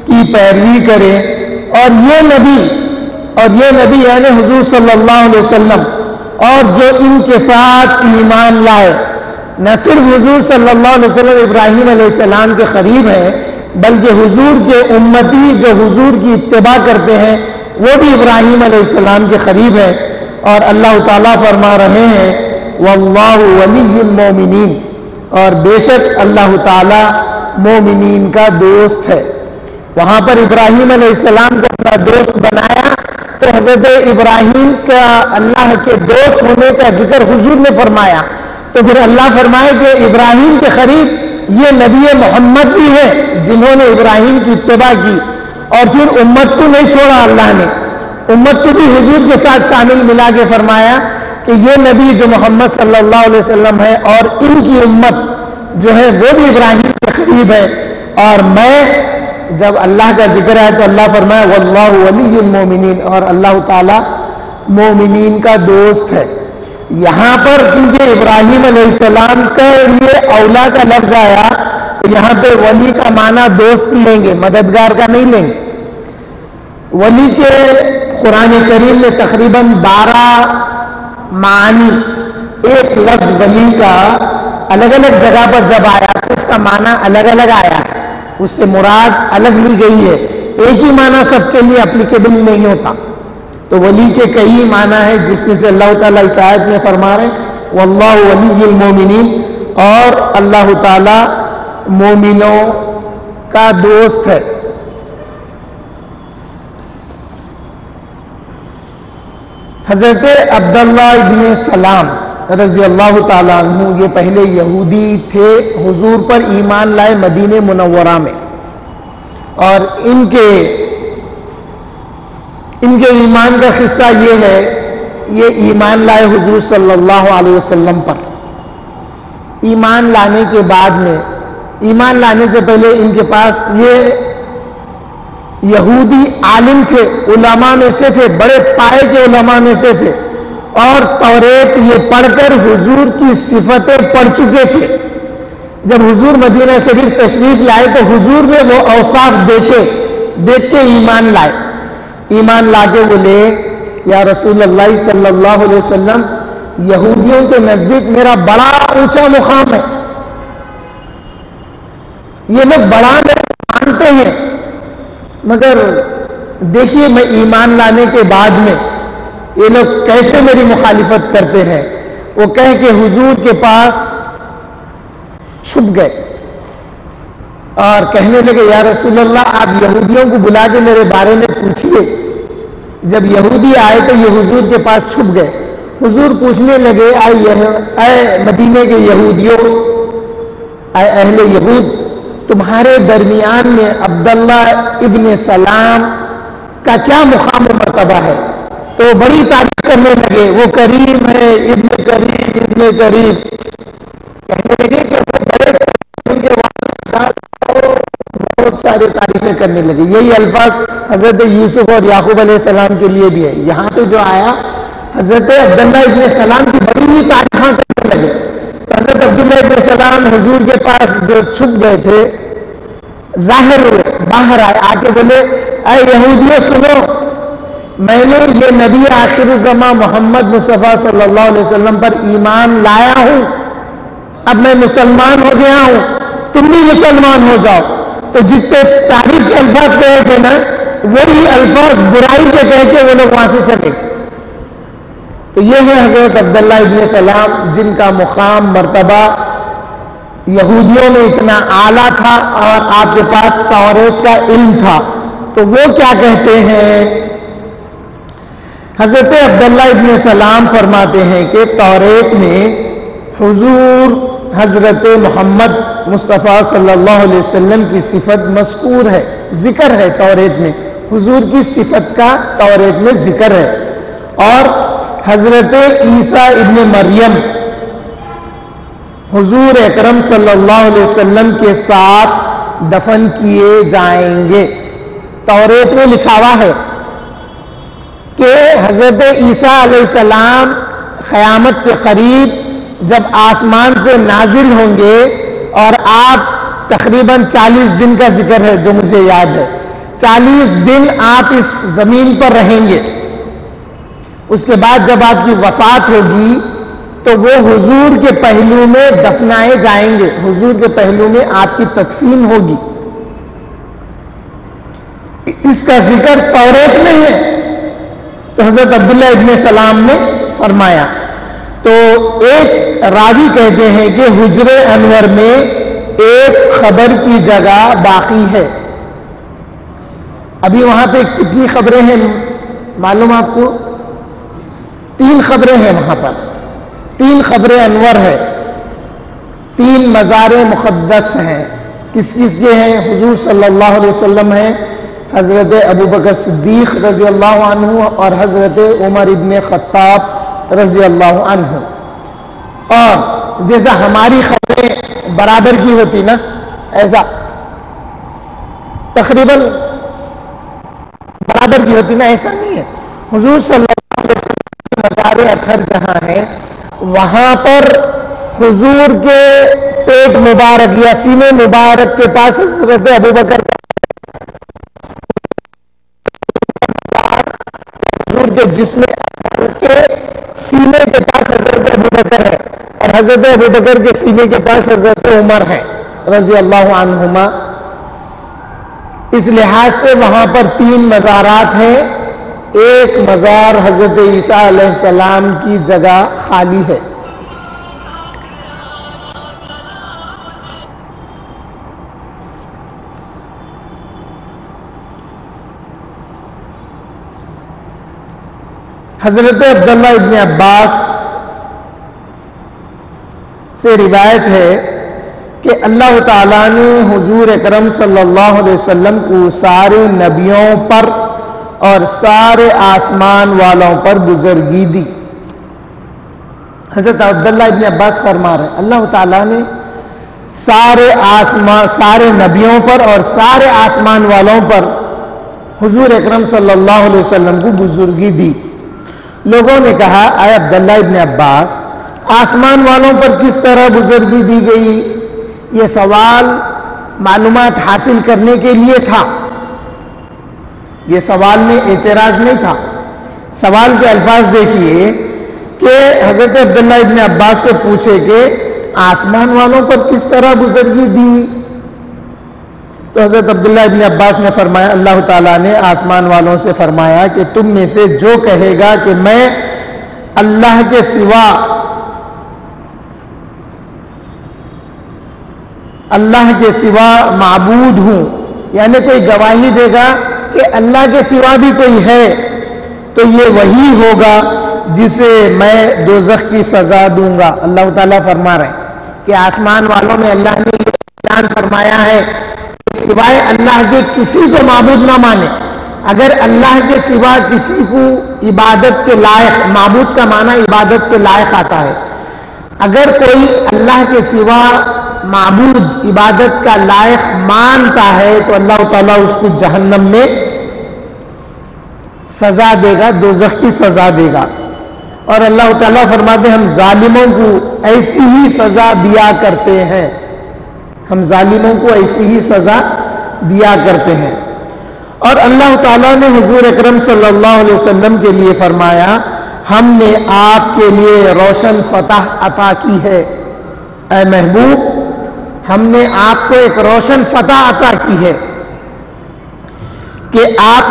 کی پیروی کرے، اور یہ نبی یعنی حضور صلی اللہ علیہ وسلم، اور جو ان کے ساتھ ایمان لائے۔ نہ صرف حضور صلی اللہ علیہ وسلم ابراہیم علیہ السلام کے قریب ہیں، بلکہ حضور کے امتی جو حضور کی اتباع کرتے ہیں وہ بھی ابراہیم علیہ السلام کے قریب ہیں۔ اور اللہ تعالیٰ فرما رہے ہیں واللہ ولی المومنین، اور بے شک اللہ تعالیٰ مومنین کا دوست ہے۔ وہاں پر ابراہیم علیہ السلام کو اپنا دوست بنایا تو حضرت ابراہیم کا اللہ کے دوست ہونے کا ذکر حضور نے فرمایا، تو پھر اللہ فرمائے کہ ابراہیم کے قریب یہ نبی محمد بھی ہے جنہوں نے ابراہیم کی اتباع کی، اور پھر امت کو نہیں چھوڑا، اللہ نے امت کو بھی حضور کے ساتھ شامل ملا کے فرمایا کہ یہ نبی جو محمد صلی اللہ علیہ وسلم ہے اور ان کی امت جو ہے وہ بھی ابراہیم کے قریب ہے۔ اور میں جب اللہ کا ذکر ہے تو اللہ فرمایا واللہ ولی المومنین، اور اللہ تعالیٰ مومنین کا دوست ہے۔ یہاں پر کیونکہ ابراہیم علیہ السلام کے لیے اولا کا لفظ آیا تو یہاں پہ ولی کا معنی دوست لیں گے، مددگار کا نہیں لیں گے۔ ولی کے قرآن کریم میں تقریباً 12 معنی، ایک لفظ ولی کا الگ الگ جگہ پر جب آیا تو اس کا معنی الگ الگ آیا ہے، اس سے مراد الگ لی گئی ہے، ایک ہی معنی سب کے لیے اپلیکیبل نہیں ہوتا۔ تو ولی کے کئی معنی ہیں جس میں سے اللہ تعالیٰ اس آیت میں فرما رہے ہیں واللہ ولی المومنین، اور اللہ تعالیٰ مومنوں کا دوست ہے۔ حضرت عبداللہ ابن سلام رضی اللہ تعالیٰ عنہ یہ پہلے یہودی تھے، حضور پر ایمان لائے مدینہ منورہ میں، اور ان کے ایمان کا قصہ یہ ہے، یہ ایمان لائے حضور صلی اللہ علیہ وسلم پر۔ ایمان لانے کے بعد میں، ایمان لانے سے پہلے ان کے پاس یہ یہودی عالم تھے، علماء میں سے تھے، بڑے پائے کے علماء میں سے تھے، اور توریت یہ پڑھ کر حضور کی صفتیں پڑھ چکے تھے۔ جب حضور مدینہ شریف تشریف لائے تو حضور نے وہ اوصاف دیکھ کے ایمان لائے۔ ایمان لا کے بولے یا رسول اللہ صلی اللہ علیہ وسلم، یہودیوں کے نزدیک میرا بڑا اونچا مقام ہے، یہ لوگ بڑا مانتے ہیں، مگر دیکھیے میں ایمان لانے کے بعد میں یہ لوگ کیسے میری مخالفت کرتے ہیں۔ وہ کہہ کے حضور کے پاس چھپ گئے اور کہنے لگے یا رسول اللہ آپ یہودیوں کو بلا کے میرے بارے میں پوچھیے۔ جب یہودی آئے تو یہ حضور کے پاس چھپ گئے۔ حضور پوچھنے لگے اے مدینے کے یہودیوں، اے اہل یہود، تمہارے درمیان میں عبداللہ ابن سلام کا کیا مقام و مرتبہ ہے؟ تو بڑی تعریف کرنے لگے، وہ کریم ہے، ابن کریم کہنے لگے کہ وہ بڑے ان کے بہت سارے تعریفیں کرنے لگے۔ یہی الفاظ حضرت یوسف اور یعقوب علیہ السلام کے لیے بھی ہے۔ یہاں پہ جو آیا حضرت عبداللہ ابن سلام کی بڑی ہی تعریفیں کرنے لگے۔ حضرت عبداللہ ابن سلام حضور کے پاس جو چھپ گئے تھے ظاہر ہوئے، باہر آئے، آ کے بولے اے یہودیوں سنو، میں نے یہ نبی آخر الزماں محمد مصطفیٰ صلی اللہ علیہ وسلم پر ایمان لایا ہوں، اب میں مسلمان ہو گیا ہوں، تم بھی مسلمان ہو جاؤ۔ تو جتنے تعریف کے الفاظ کہے تھے نا وہی الفاظ برائی کے کہہ کے وہ لوگ وہاں سے چلے گئے۔ تو یہ ہے حضرت عبداللہ ابن سلام جن کا مقام مرتبہ یہودیوں میں اتنا اعلیٰ تھا اور آپ کے پاس توریت کا علم تھا، تو وہ کیا کہتے ہیں؟ حضرت عبداللہ ابن سلام فرماتے ہیں کہ توریت میں حضور حضرت محمد مصطفیٰ صلی اللہ علیہ وسلم کی صفت مذکور ہے، ذکر ہے توریت میں، حضور کی صفت کا توریت میں ذکر ہے، اور حضرت عیسیٰ ابن مریم حضور اکرم صلی اللہ علیہ وسلم کے ساتھ دفن کیے جائیں گے۔ توریت میں لکھا ہوا ہے کہ حضرت عیسیٰ علیہ السلام قیامت کے قریب جب آسمان سے نازل ہوں گے، اور آپ تقریباً 40 دن کا ذکر ہے جو مجھے یاد ہے، 40 دن آپ اس زمین پر رہیں گے، اس کے بعد جب آپ کی وفات ہوگی تو وہ حضور کے پہلو میں دفنائے جائیں گے، حضور کے پہلو میں آپ کی تدفین ہوگی۔ اس کا ذکر توریت میں ہے، تو حضرت عبداللہ ابن سلام نے فرمایا۔ تو ایک راوی کہتے ہیں کہ حجر انور میں ایک خبر کی جگہ باقی ہے۔ ابھی وہاں پہ کتنی خبریں ہیں معلوم آپ کو؟ 3 خبریں ہیں وہاں پر، 3 خبر انور ہے، 3 مزار مقدس ہیں۔ کس کس کے ہیں؟ حضور صلی اللہ علیہ وسلم ہیں، حضرت ابوبکر صدیق رضی اللہ عنہ اور حضرت عمر ابن خطاب رضی اللہ عنہ۔ اور جیسا ہماری خبریں برابر کی ہوتی نا، ایسا تقریباً برابر کی ہوتی نا، ایسا نہیں ہے۔ حضور صلی اللہ علیہ وسلم کے مزار اطہر جہاں ہے، وہاں پر حضور کے پیٹ مبارک یا سینے مبارک کے پاس حضرت ابوبکر، حضور کے جسم کے سینے کے پاس حضرت ابوبکر ہے، اور حضرت ابوبکر کے سینے کے پاس حضرت عمر ہے رضی اللہ عنہما۔ اس لحاظ سے وہاں پر 3 مزارات ہیں، ایک مزار حضرت عیسیٰ علیہ السلام کی جگہ خالی ہے۔ حضرت عبداللہ ابن عباس سے روایت ہے کہ اللہ تعالیٰ نے حضور اکرم صلی اللہ علیہ وسلم کو سارے نبیوں پر اور سارے آسمان والوں پر بزرگی دی۔ حضرت عبداللہ ابن عباس فرما رہے ہیں اللہ تعالیٰ نے سارے نبیوں پر اور سارے آسمان والوں پر حضور اکرم صلی اللہ علیہ وسلم کو بزرگی دی۔ لوگوں نے کہا اے عبداللہ ابن عباس، آسمان والوں پر کس طرح بزرگی دی گئی؟ یہ سوال معلومات حاصل کرنے کے لیے تھا، یہ سوال میں اعتراض نہیں تھا۔ سوال کے الفاظ دیکھیے کہ حضرت عبداللہ ابن عباس سے پوچھے کہ آسمان والوں پر کس طرح بزرگی دی؟ تو حضرت عبداللہ ابن عباس نے فرمایا اللہ تعالیٰ نے آسمان والوں سے فرمایا کہ تم میں سے جو کہے گا کہ میں اللہ کے سوا معبود ہوں، یعنی کوئی گواہی دے گا کہ اللہ کے سوا بھی کوئی ہے، تو یہ وہی ہوگا جسے میں دوزخ کی سزا دوں گا۔ اللہ تعالیٰ فرما رہے ہیں کہ آسمان والوں میں اللہ نے یہ اعلان فرمایا ہے کہ سوائے اللہ کے کسی کو معبود نہ مانے۔ اگر اللہ کے سوا کسی کو عبادت کے لائق، معبود کا معنی عبادت کے لائق آتا ہے، اگر کوئی اللہ کے سوا معبود عبادت کا لائق مانتا ہے تو اللہ تعالیٰ اس کو جہنم میں سزا دے گا، دوزخ کی سزا دے گا۔ اور اللہ تعالیٰ فرماتے ہیں ہم ظالموں کو ایسی ہی سزا دیا کرتے ہیں، ہم ظالموں کو ایسی ہی سزا دیا کرتے ہیں۔ اور اللہ تعالیٰ نے حضور اکرم صلی اللہ علیہ وسلم کے لیے فرمایا ہم نے آپ کے لیے روشن فتح عطا کی ہے، اے محبوب ہم نے آپ کو ایک روشن فتح عطا کی ہے کہ آپ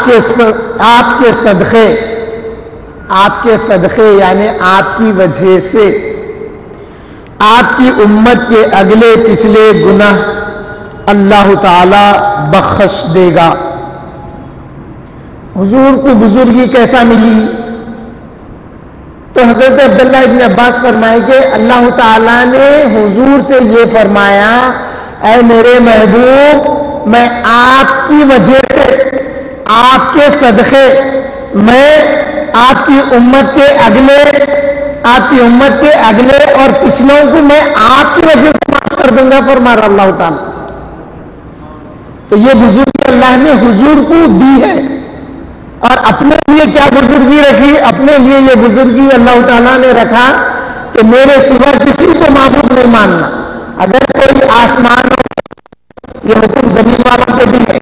کے صدقے یعنی آپ کی وجہ سے آپ کی امت کے اگلے پچھلے گناہ اللہ تعالی بخش دے گا۔ حضور کو بزرگی کیسا ملی؟ تو حضرت عبداللہ ابن عباس فرمائے کہ اللہ تعالیٰ نے حضور سے یہ فرمایا، اے میرے محبوب، میں آپ کی وجہ سے، آپ کے صدقے میں آپ کی امت کے اگلے اور پچھلوں کو میں آپ کی وجہ سے معاف کر دوں گا، فرما رہا اللہ تعالیٰ۔ تو یہ بزرگی اللہ نے حضور کو دی ہے، اور اپنے لیے کیا بزرگی رکھی؟ اپنے لیے یہ بزرگی اللہ تعالیٰ نے رکھا کہ میرے سوا کسی کو معبود نہیں ماننا۔ اگر کوئی آسمان ہو، یہ حکم زمین والوں پہ بھی ہے،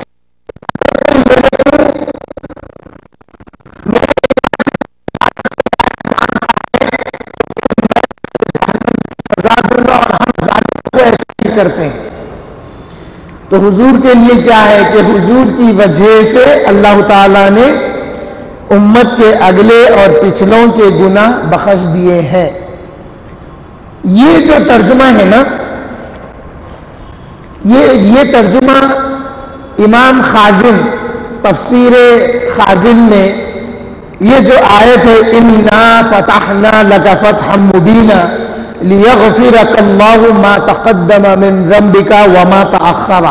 سزا دوں گا، اور ہم ظالموں کو ایسے ہی کرتے ہیں۔ تو حضور کے لیے کیا ہے کہ حضور کی وجہ سے اللہ تعالیٰ نے امت کے اگلے اور پچھلوں کے گناہ بخش دیے ہیں۔ یہ جو ترجمہ ہے نا، یہ ترجمہ امام خازن تفسیر خازن میں یہ جو آیت ہے اِنَّا فَتَحْنَا لَكَ فَتْحًا مُبِينًا لِيَغْفِرَكَ اللَّهُ مَا تَقَدَّمَ مِن ذَنبِكَ وَمَا تَأَخَّرَ،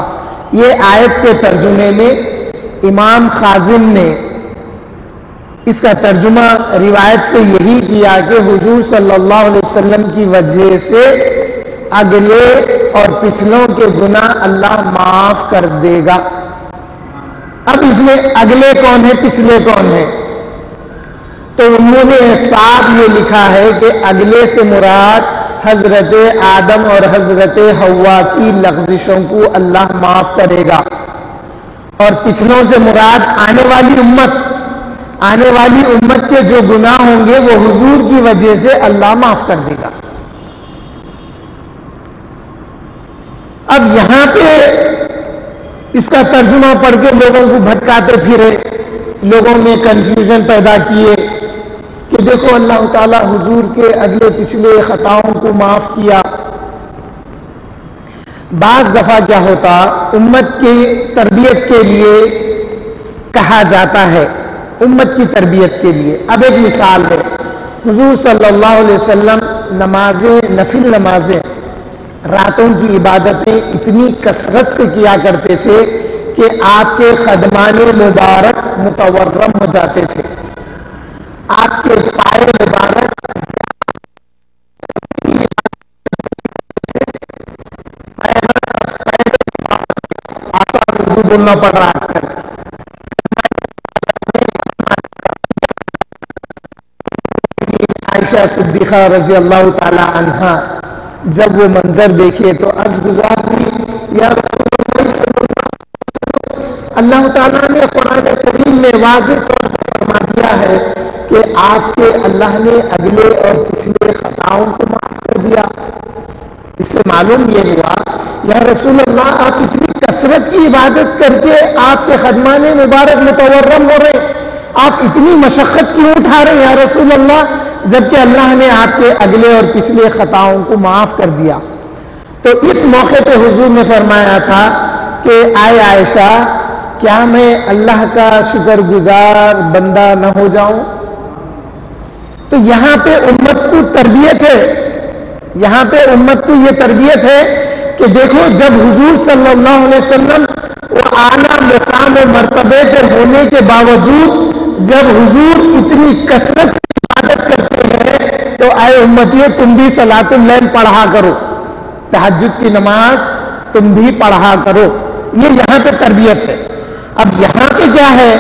یہ آیت کے ترجمے میں امام خازن نے اس کا ترجمہ روایت سے یہی کیا کہ حضور صلی اللہ علیہ وسلم کی وجہ سے اگلے اور پچھلوں کے گناہ اللہ معاف کر دے گا۔ اب اس میں اگلے کون ہیں، پچھلے کون ہیں؟ تو انہوں نے صاف یہ لکھا ہے کہ اگلے سے مراد حضرت آدم اور حضرت حوا کی لغزشوں کو اللہ معاف کرے گا، اور پچھلوں سے مراد آنے والی امت کے جو گناہ ہوں گے وہ حضور کی وجہ سے اللہ معاف کر دے گا۔ اب یہاں پہ اس کا ترجمہ پڑھ کے لوگوں کو بھٹکاتے پھرے، لوگوں میں کنفیوژن پیدا کیے کہ دیکھو اللہ تعالیٰ حضور کے اگلے پچھلے خطاؤں کو معاف کیا۔ بعض دفعہ کیا ہوتا، امت کی تربیت کے لیے کہا جاتا ہے، امت کی تربیت کے لیے۔ اب ایک مثال ہے، حضور صلی اللہ علیہ وسلم نفل نمازیں، راتوں کی عبادتیں اتنی کثرت سے کیا کرتے تھے کہ آپ کے خدمان مبارک متورم ہو جاتے تھے، آپ کے پائے مبارک آسان اردو بولنا پڑ رہا آج کل۔ عائشہ صدیقہ رضی اللہ تعالی عنہا جب وہ منظر دیکھے تو عرض گزار ہوئی، یا رسول اللہ صلی اللہ علیہ وسلم، اللہ تعالیٰ نے قرآن کریم میں واضح طور پر فرما دیا ہے کہ آپ کے اللہ نے اگلے اور پچھلے خطاؤں کو معاف کر دیا۔ اس سے معلوم یہ ہوا، یا رسول اللہ آپ اتنی کثرت کی عبادت کر کے آپ کے خدمان مبارک متورم ہو رہے، آپ اتنی مشقت کیوں اٹھا رہے ہیں یا رسول اللہ، جبکہ اللہ نے آپ کے اگلے اور پچھلے خطاؤں کو معاف کر دیا۔ تو اس موقع پہ حضور نے فرمایا تھا کہ آئے عائشہ، کیا میں اللہ کا شکر گزار بندہ نہ ہو جاؤں؟ تو یہاں پہ امت کو تربیت ہے، یہاں پہ امت کو یہ تربیت ہے کہ دیکھو جب حضور صلی اللہ علیہ وسلم وہ اعلیٰ مقام و مرتبے پہ ہونے کے باوجود جب حضور اتنی کثرت سے عبادت کرتے ہیں تو اے امتیوں تم بھی صلاۃ اللیل پڑھا کرو، تہجد کی نماز تم بھی پڑھا کرو، یہ یہاں پہ تربیت ہے۔ اب یہاں پہ کیا ہے،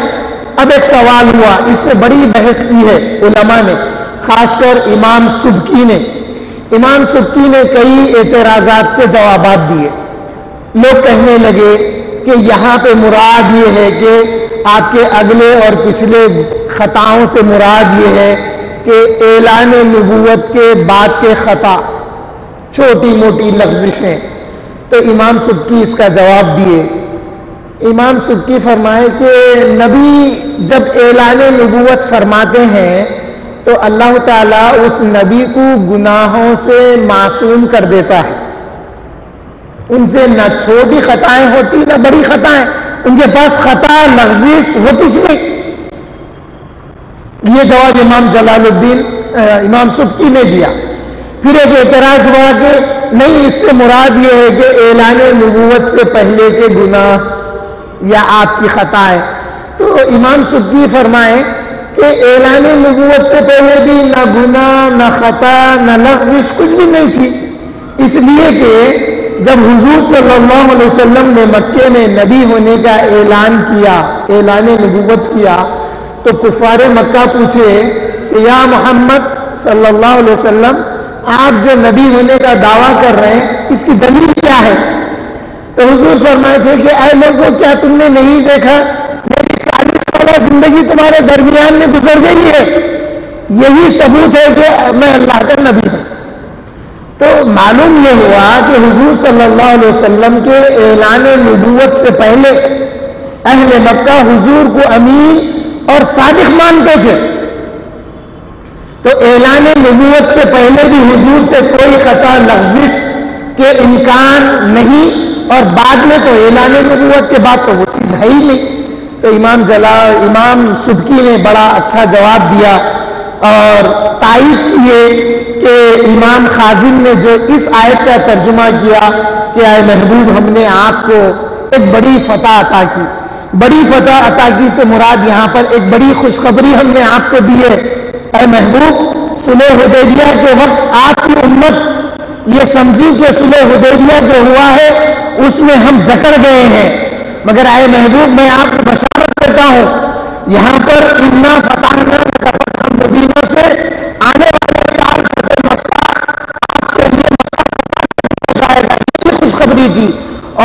اب ایک سوال ہوا، اس میں بڑی بحث کی ہے علماء نے، خاص کر امام سبکی نے کئی اعتراضات کے جوابات دیے۔ لوگ کہنے لگے کہ یہاں پہ مراد یہ ہے کہ آپ کے اگلے اور پچھلے خطاؤں سے مراد یہ ہے کہ اعلان نبوت کے بعد کے خطا، چھوٹی موٹی لغزشیں۔ تو امام سبکی اس کا جواب دیے۔ امام سبکی فرمائے کہ نبی جب اعلان نبوت فرماتے ہیں تو اللہ تعالیٰ اس نبی کو گناہوں سے معصوم کر دیتا ہے. ان سے نہ چھوٹی خطائیں ہوتی نہ بڑی خطائیں، ان کے پاس خطا لغزش ہوتی نہیں. یہ جواب امام جلال الدین امام سبکی نے دیا. پھر ایک اعتراض ہوا کہ نہیں، اس سے مراد یہ ہے کہ اعلان نبوت سے پہلے کے گناہ یا آپ کی خطائیں. تو امام سبکی فرمائیں کہ اعلان نبوت سے پہلے بھی نہ گناہ نہ خطا نہ لغزش کچھ بھی نہیں تھی، اس لیے کہ جب حضور صلی اللہ علیہ وسلم نے مکے میں نبی ہونے کا اعلان کیا، اعلان نبوت کیا، تو کفار مکہ پوچھے کہ یا محمد صلی اللہ علیہ وسلم، آپ جو نبی ہونے کا دعویٰ کر رہے ہیں اس کی دلیل کیا ہے؟ تو حضور فرمائے تھے کہ اے لوگوں، کیا تم نے نہیں دیکھا میری 40 سالہ زندگی تمہارے درمیان میں گزر گئی ہے، یہی ثبوت ہے کہ میں اللہ کا نبی ہوں. تو معلوم یہ ہوا کہ حضور صلی اللہ علیہ وسلم کے اعلان نبوت سے پہلے اہل مکہ حضور کو امین اور صادق مانتے تھے. تو اعلان نبوت سے پہلے بھی حضور سے کوئی خطا لغزش کے امکان نہیں، اور بعد میں تو اعلان نبوت کے بعد تو وہ چیز ہے ہی نہیں. تو امام سبکی نے بڑا اچھا جواب دیا اور تائید کیے کہ امام خازن نے جو اس آیت کا ترجمہ کیا کہ اے محبوب، ہم نے آپ کو ایک بڑی فتح عطا کی. بڑی فتح عطا کی سے مراد یہاں پر ایک بڑی خوشخبری ہم نے آپ کو دی ہے. اے محبوب، صلح حدیبیہ کے وقت آپ کی امت یہ سمجھی کہ صلح حدیبیہ جو ہوا ہے اس میں ہم جکڑ گئے ہیں، مگر اے محبوب میں آپ کو بشارت دیتا ہوں، یہاں پر انا فتحنا لک فتحا مبینا سے آنے والے سال فتح مکہ آپ کے لیے مکہ جائے گا، یہ خوشخبری تھی.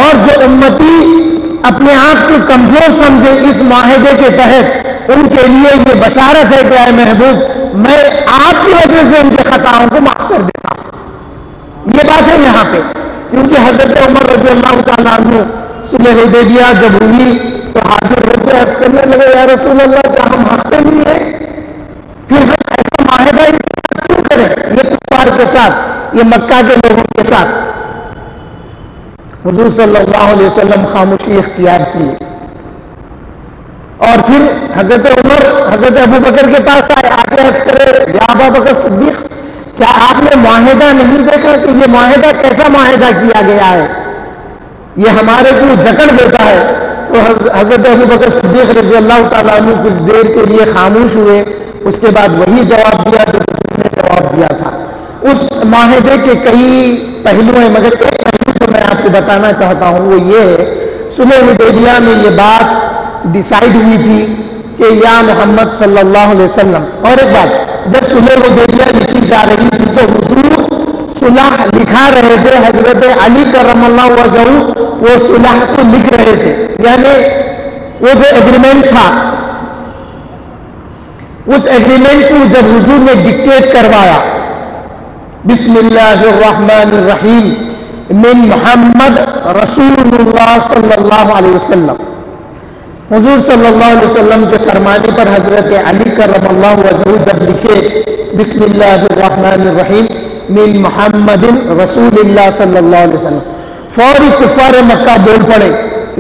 اور جو امتی اپنے آپ کو کمزور سمجھے اس معاہدے کے تحت، ان کے لیے یہ بشارت ہے کہ اے محبوب، میں آپ کی وجہ سے ان کے خطاؤں کو معاف کر دیتا ہوں. یہ بات ہے یہاں پہ، کیونکہ حضرت عمر رضی اللہ تعالیٰ عنہ صلح حدیبیہ جب ہوئی تو حاضر ہو کے عرض کرنے لگے، یا رسول اللہ، کیا ہم ہنستے نہیں ہیں؟ پھر ہم ایسا معاہدہ ان کے ساتھ کیوں کریں، یہ کفار کے ساتھ، یہ مکہ کے لوگوں کے ساتھ؟ حضور صلی اللہ علیہ وسلم خاموشی اختیار کیے، اور پھر حضرت عمر حضرت ابو بکر کے پاس آئے، آ کے عرض کرے، یا ابا بکر صدیق، کیا آپ نے معاہدہ نہیں دیکھا کہ یہ معاہدہ کیسا معاہدہ کیا گیا ہے، یہ ہمارے کو جکڑ دیتا ہے؟ تو حضرت ابو بکر صدیق رضی اللہ تعالیٰ عنہ کچھ دیر کے لیے خاموش ہوئے. اس کے بعد وہی جواب دیا جو حضور نے جواب دیا تھا. اس معاہدے کے کئی پہلو ہیں، مگر ایک پہلو جو میں آپ کو بتانا چاہتا ہوں وہ یہ ہے، صلح حدیبیہ میں یہ بات ڈیسائیڈ ہوئی تھی کہ یا محمد صلی اللہ علیہ وسلم. اور ایک بات، جب صلح حدیبیہ لکھی جا رہی تھی تو حضور صلح لکھا رہے تھے، حضرت علی کرم اللہ وجہہ وہ صلح کو لکھ رہے تھے، یعنی وہ جو ایگریمنٹ تھا، اس ایگریمنٹ کو جب حضور نے ڈکٹیٹ کروایا، بسم اللہ الرحمن الرحیم من محمد رسول اللہ صلی اللہ علیہ وسلم، حضور صلی اللہ علیہ وسلم کے فرمانے پر حضرت علی کرم اللہ وجہہ جب لکھے بسم اللہ الرحمن الرحیم من محمد رسول اللہ صلی اللہ علیہ وسلم، فوری کفار مکہ بول پڑے،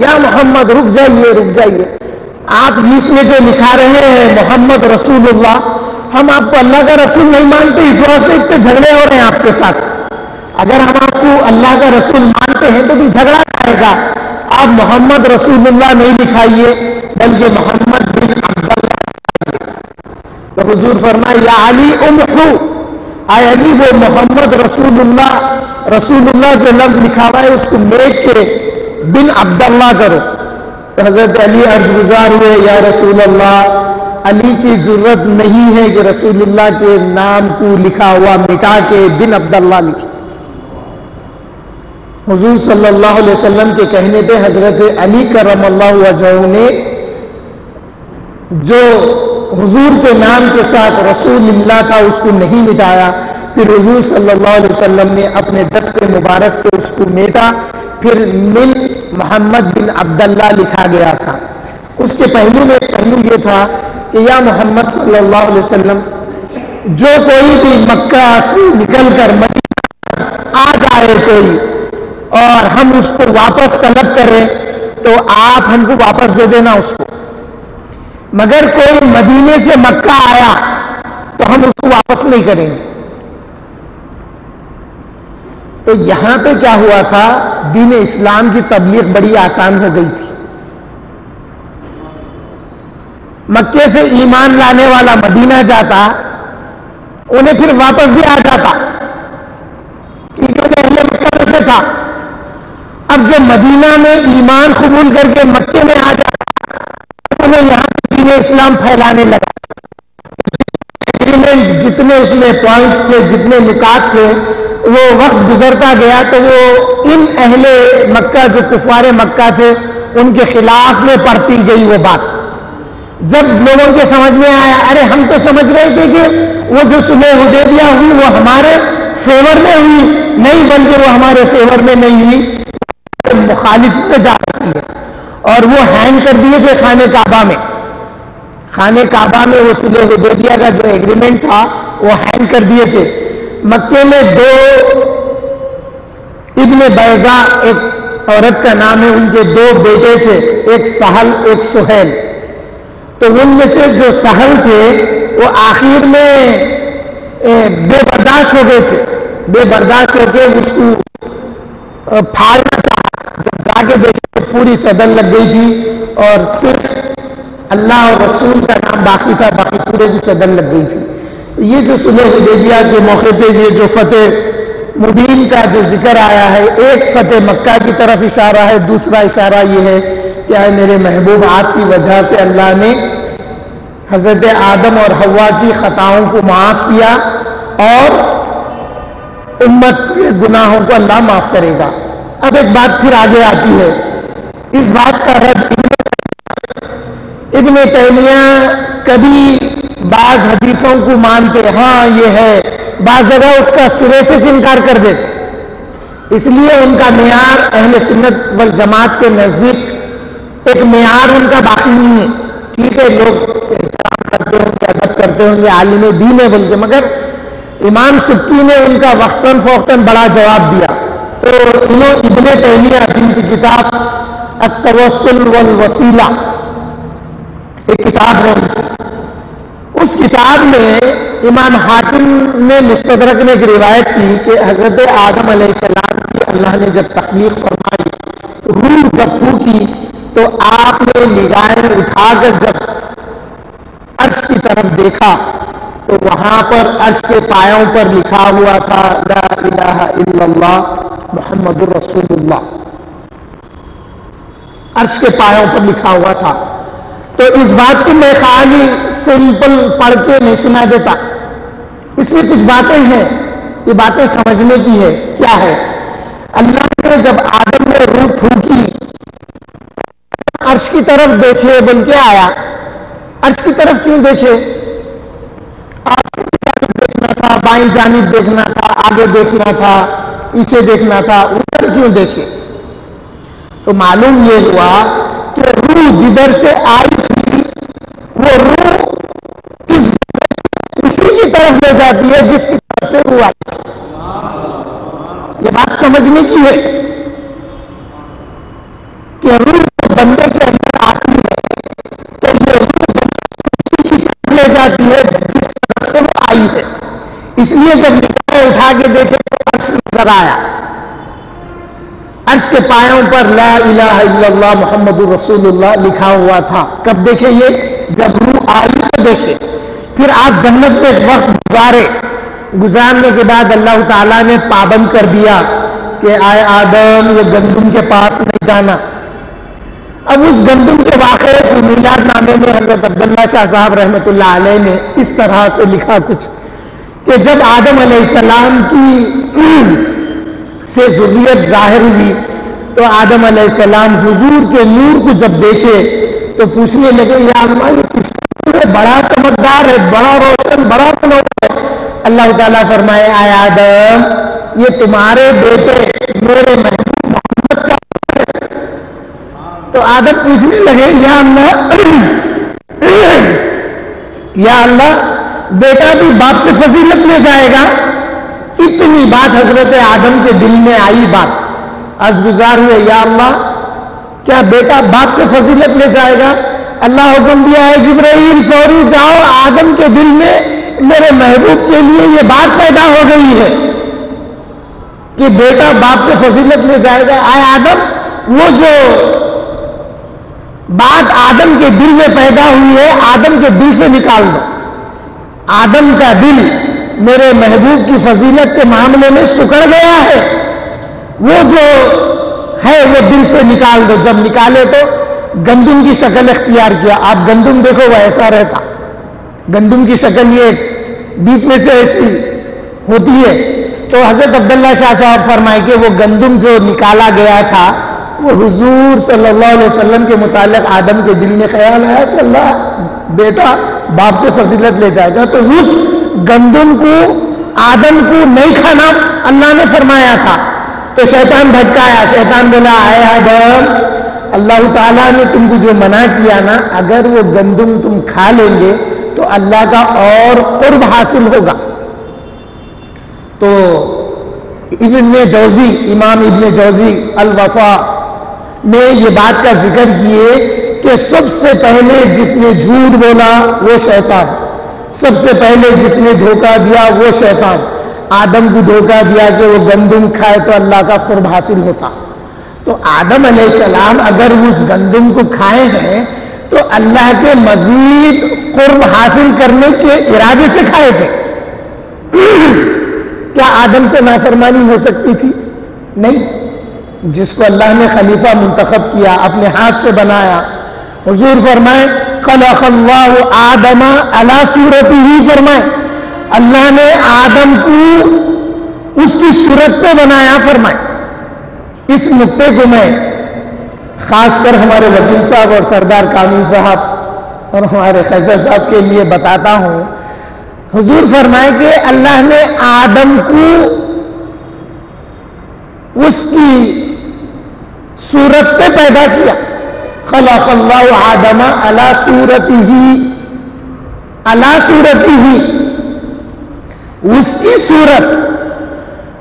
یا محمد رک جائیے رک جائیے، آپ اس میں جو لکھا رہے ہیں محمد رسول اللہ، ہم آپ کو اللہ کا رسول نہیں مانتے، اس وجہ سے اتنے جھگڑے ہو رہے ہیں آپ کے ساتھ. اگر ہم آپ کو اللہ کا رسول مانتے ہیں تو بھی جھگڑا آئے گا. آپ محمد رسول اللہ نہیں لکھائیے بلکہ محمد بن عبداللہ. تو حضور فرمائے، یا علی امحو، اے علی وہ محمد رسول اللہ جو لفظ لکھا ہوا ہے اس کو میٹ کے بن عبداللہ کرو. تو حضرت علی عرض گزار ہوئے، یا رسول اللہ، علی کی ضرورت نہیں ہے کہ رسول اللہ کے نام کو لکھا ہوا مٹا کے بن عبداللہ لکھے. حضور صلی اللہ علیہ وسلم کے کہنے پہ حضرت علی کرم اللہ وجہہ نے جو حضور کے نام کے ساتھ رسول اللہ تھا اس کو نہیں مٹایا. پھر حضور صلی اللہ علیہ وسلم نے اپنے دست مبارک سے اس کو میٹا، پھر من محمد بن عبداللہ لکھا گیا تھا. اس کے پہلو میں پہلو یہ تھا کہ یا محمد صلی اللہ علیہ وسلم، جو کوئی بھی مکہ سے نکل کر مدینہ آ جائے کوئی اور ہم اس کو واپس طلب کریں تو آپ ہم کو واپس دے دینا اس کو، مگر کوئی مدینے سے مکہ آیا تو ہم اس کو واپس نہیں کریں گے۔ تو یہاں پہ کیا ہوا تھا، دین اسلام کی تبلیغ بڑی آسان ہو گئی تھی۔ مکے سے ایمان لانے والا مدینہ جاتا، انہیں پھر واپس بھی آ جاتا کیونکہ انہیں اہل مکہ میں سے تھا۔ اب جب مدینہ میں ایمان قبول کر کے مکے میں آ جاتا، انہیں یہاں دین اسلام پھیلانے لگا۔ ایگریمنٹ جتنے اس میں پوائنٹس تھے، جتنے نکات تھے، وہ وقت گزرتا گیا تو وہ ان اہل مکہ جو کفار مکہ تھے ان کے خلاف میں پڑتی گئی وہ بات۔ جب لوگوں کے سمجھ میں آیا، ارے ہم تو سمجھ رہے تھے کہ وہ جو صلح حدیبیہ ہوئی وہ ہمارے فیور میں ہوئی، نہیں بلکہ وہ ہمارے فیور میں نہیں ہوئی، مخالف میں جا رہی ہے، اور وہ ہینگ کر دیے تھے خانہ کعبہ میں۔ خانہ کعبہ میں وہ صلح حدیبیہ کا جو ایگریمنٹ تھا وہ ہینگ کر دیے تھے۔ مکے میں دو ابن بیضا ایک عورت کا نام ہے، ان کے دو بیٹے تھے، ایک سہل ایک سہیل۔ تو ان میں سے جو سہل تھے وہ آخر میں بے برداشت ہو گئے تھے، بے برداشت ہو کے اس کو پھاڑنا چاہا۔ جب جا کے دیکھے پوری چدر لگ گئی تھی اور صرف اللہ اور رسول کا نام باقی تھا، باقی پورے کی چدر لگ گئی تھی۔ یہ جو صلح حدیبیہ کے موقع پہ یہ جو فتح مبین کا جو ذکر آیا ہے، ایک فتح مکہ کی طرف اشارہ ہے، دوسرا اشارہ یہ ہے کہ اے میرے محبوب، آپ کی وجہ سے اللہ نے حضرت آدم اور حوا کی خطاؤں کو معاف کیا اور امت کے گناہوں کو اللہ معاف کرے گا۔ اب ایک بات پھر آگے آتی ہے، اس بات کا رد ابن تیمیہ کبھی بعض حدیثوں کو مانتے، ہاں یہ ہے، بعض جگہ اس کا سرے سے انکار کر دیتے۔ اس لیے ان کا معیار اہل سنت والجماعت کے نزدیک ایک معیار ان کا باقی نہیں ہے۔ ٹھیک ہے، لوگ احترام کرتے ہوں گے، ادب کرتے ہوں گے، عالم دین ہے بلکہ، مگر امام سبکی نے ان کا وقتاً فوقتاً بڑا جواب دیا۔ تو انہوں ابن تیمیہ جن کی کتاب التوسل والوسیلہ ایک کتاب ہے ان کی، اس کتاب میں امام حاکم نے مستدرک میں ایک روایت کی کہ حضرت آدم علیہ السلام کی اللہ نے جب تخلیق فرمائی، روح جب پھونکی تو آپ نے نگاہیں اٹھا کر جب عرش کی طرف دیکھا تو وہاں پر عرش کے پایوں پر لکھا ہوا تھا لا الہ الا اللہ محمد الرسول اللہ، عرش کے پایوں پر لکھا ہوا تھا۔ تو اس بات کو میں خالی سمپل پڑھ کے نہیں سنا دیتا، اس میں کچھ باتیں ہیں، یہ باتیں سمجھنے کی ہے۔ کیا ہے؟ اللہ نے جب آدم نے روح پھونکی، عرش کی طرف دیکھے، بول کے آیا عرش کی طرف کیوں دیکھے؟ آپ دیکھنا تھا، بائیں جانب دیکھنا تھا، آگے دیکھنا تھا، پیچھے دیکھنا تھا، اوپر کیوں دیکھے؟ تو معلوم یہ ہوا کہ روح جدھر سے آئی تھی وہ روح اسی کی طرف لے جاتی ہے جس کی طرف سے روح آئی تھی۔ یہ بات سمجھنے کی ہے کہ روح بندے کے اندر آتی ہے تو یہ روح اسی کی طرف لے جاتی ہے جس طرف سے وہ آئی ہے۔ اس لیے جب نگاہیں اٹھا کے دیکھے تو عرش نظر آیا، عرش کے پایوں پر لا الہ الا اللہ محمد الرسول اللہ لکھا ہوا تھا۔ کب دیکھے؟ یہ جب روح آئی تو دیکھے۔ پھر آپ جنت میں ایک وقت گزارنے کے بعد اللہ تعالیٰ نے پابند کر دیا کہ اے آدم یہ گندم کے پاس نہیں جانا۔ اب اس گندم کے واقعے کو میلاد نامے میں حضرت عبداللہ شاہ صاحب رحمۃ اللہ علیہ نے اس طرح سے لکھا کچھ کہ جب آدم علیہ السلام کی سے ذریت ظاہر ہوئی تو آدم علیہ السلام حضور کے نور کو جب دیکھے تو پوچھنے لگے یا اللہ یہ کس کا بڑا چمکدار ہے، بڑا روشن، بڑا منور ہے۔ اللہ تعالیٰ فرمائے اے آدم یہ تمہارے بیٹے میرے محبوب محمد کا ہے۔ تو آدم پوچھنے لگے یا اللہ بیٹا بھی باپ سے فضیلت لے جائے گا. اتنی بات حضرت آدم کے دل میں آئی. بات عرض گزار ہوئے یا اللہ کیا بیٹا باپ سے فضیلت لے جائے گا؟ اللہ حکم دیا ہے جبرائیل فوری جاؤ، آدم کے دل میں میرے محبوب کے لیے یہ بات پیدا ہو گئی ہے کہ بیٹا باپ سے فضیلت لے جائے گا. آئے آدم، وہ جو بات آدم کے دل میں پیدا ہوئی ہے آدم کے دل سے نکال دو. آدم کا دل میرے محبوب کی فضیلت کے معاملے میں سکڑ گیا ہے، وہ جو ہے وہ دل سے نکال دو. جب نکالے تو گندم کی شکل اختیار کیا. آپ گندم دیکھو وہ ایسا رہتا، گندم کی شکل یہ بیچ میں سے ایسی ہوتی ہے. تو حضرت عبداللہ شاہ صاحب فرمائے کہ وہ گندم جو نکالا گیا تھا وہ حضور صلی اللہ علیہ وسلم کے متعلق آدم کے دل میں خیال آیا کہ اللہ بیٹا باپ سے فضیلت لے جائے گا، تو اس گندم کو آدم کو نہیں کھانا اللہ نے فرمایا تھا. تو شیطان بھٹکایا. شیطان بولا اے آدم، اللہ تعالیٰ نے تم کو جو منع کیا نا، اگر وہ گندم تم کھا لیں گے تو اللہ کا اور قرب حاصل ہوگا. تو ابن جوزی، امام ابن جوزی الوفا نے یہ بات کا ذکر کیے کہ سب سے پہلے جس نے جھوٹ بولا وہ شیطان، سب سے پہلے جس نے دھوکہ دیا وہ شیطان. آدم کو دھوکہ دیا کہ وہ گندم کھائے تو اللہ کا قرب حاصل ہوتا. تو آدم علیہ السلام اگر اس گندم کو کھائے ہیں تو اللہ کے مزید قرب حاصل کرنے کے ارادے سے کھائے تھے. کیا آدم سے نافرمانی ہو سکتی تھی؟ نہیں. جس کو اللہ نے خلیفہ منتخب کیا، اپنے ہاتھ سے بنایا. حضور فرمائے خلق اللہ آدم علی صورتہ، فرمائے اللہ نے آدم کو اس کی صورت پہ بنایا. فرمائے اس نقطے کو میں خاص کر ہمارے وکیل صاحب اور سردار کامل صاحب اور ہمارے خیزر صاحب کے لیے بتاتا ہوں. حضور فرمائے کہ اللہ نے آدم کو اس کی صورت پہ پیدا کیا. خلق اللہ آدم علی صورتہ، علی صورتہ،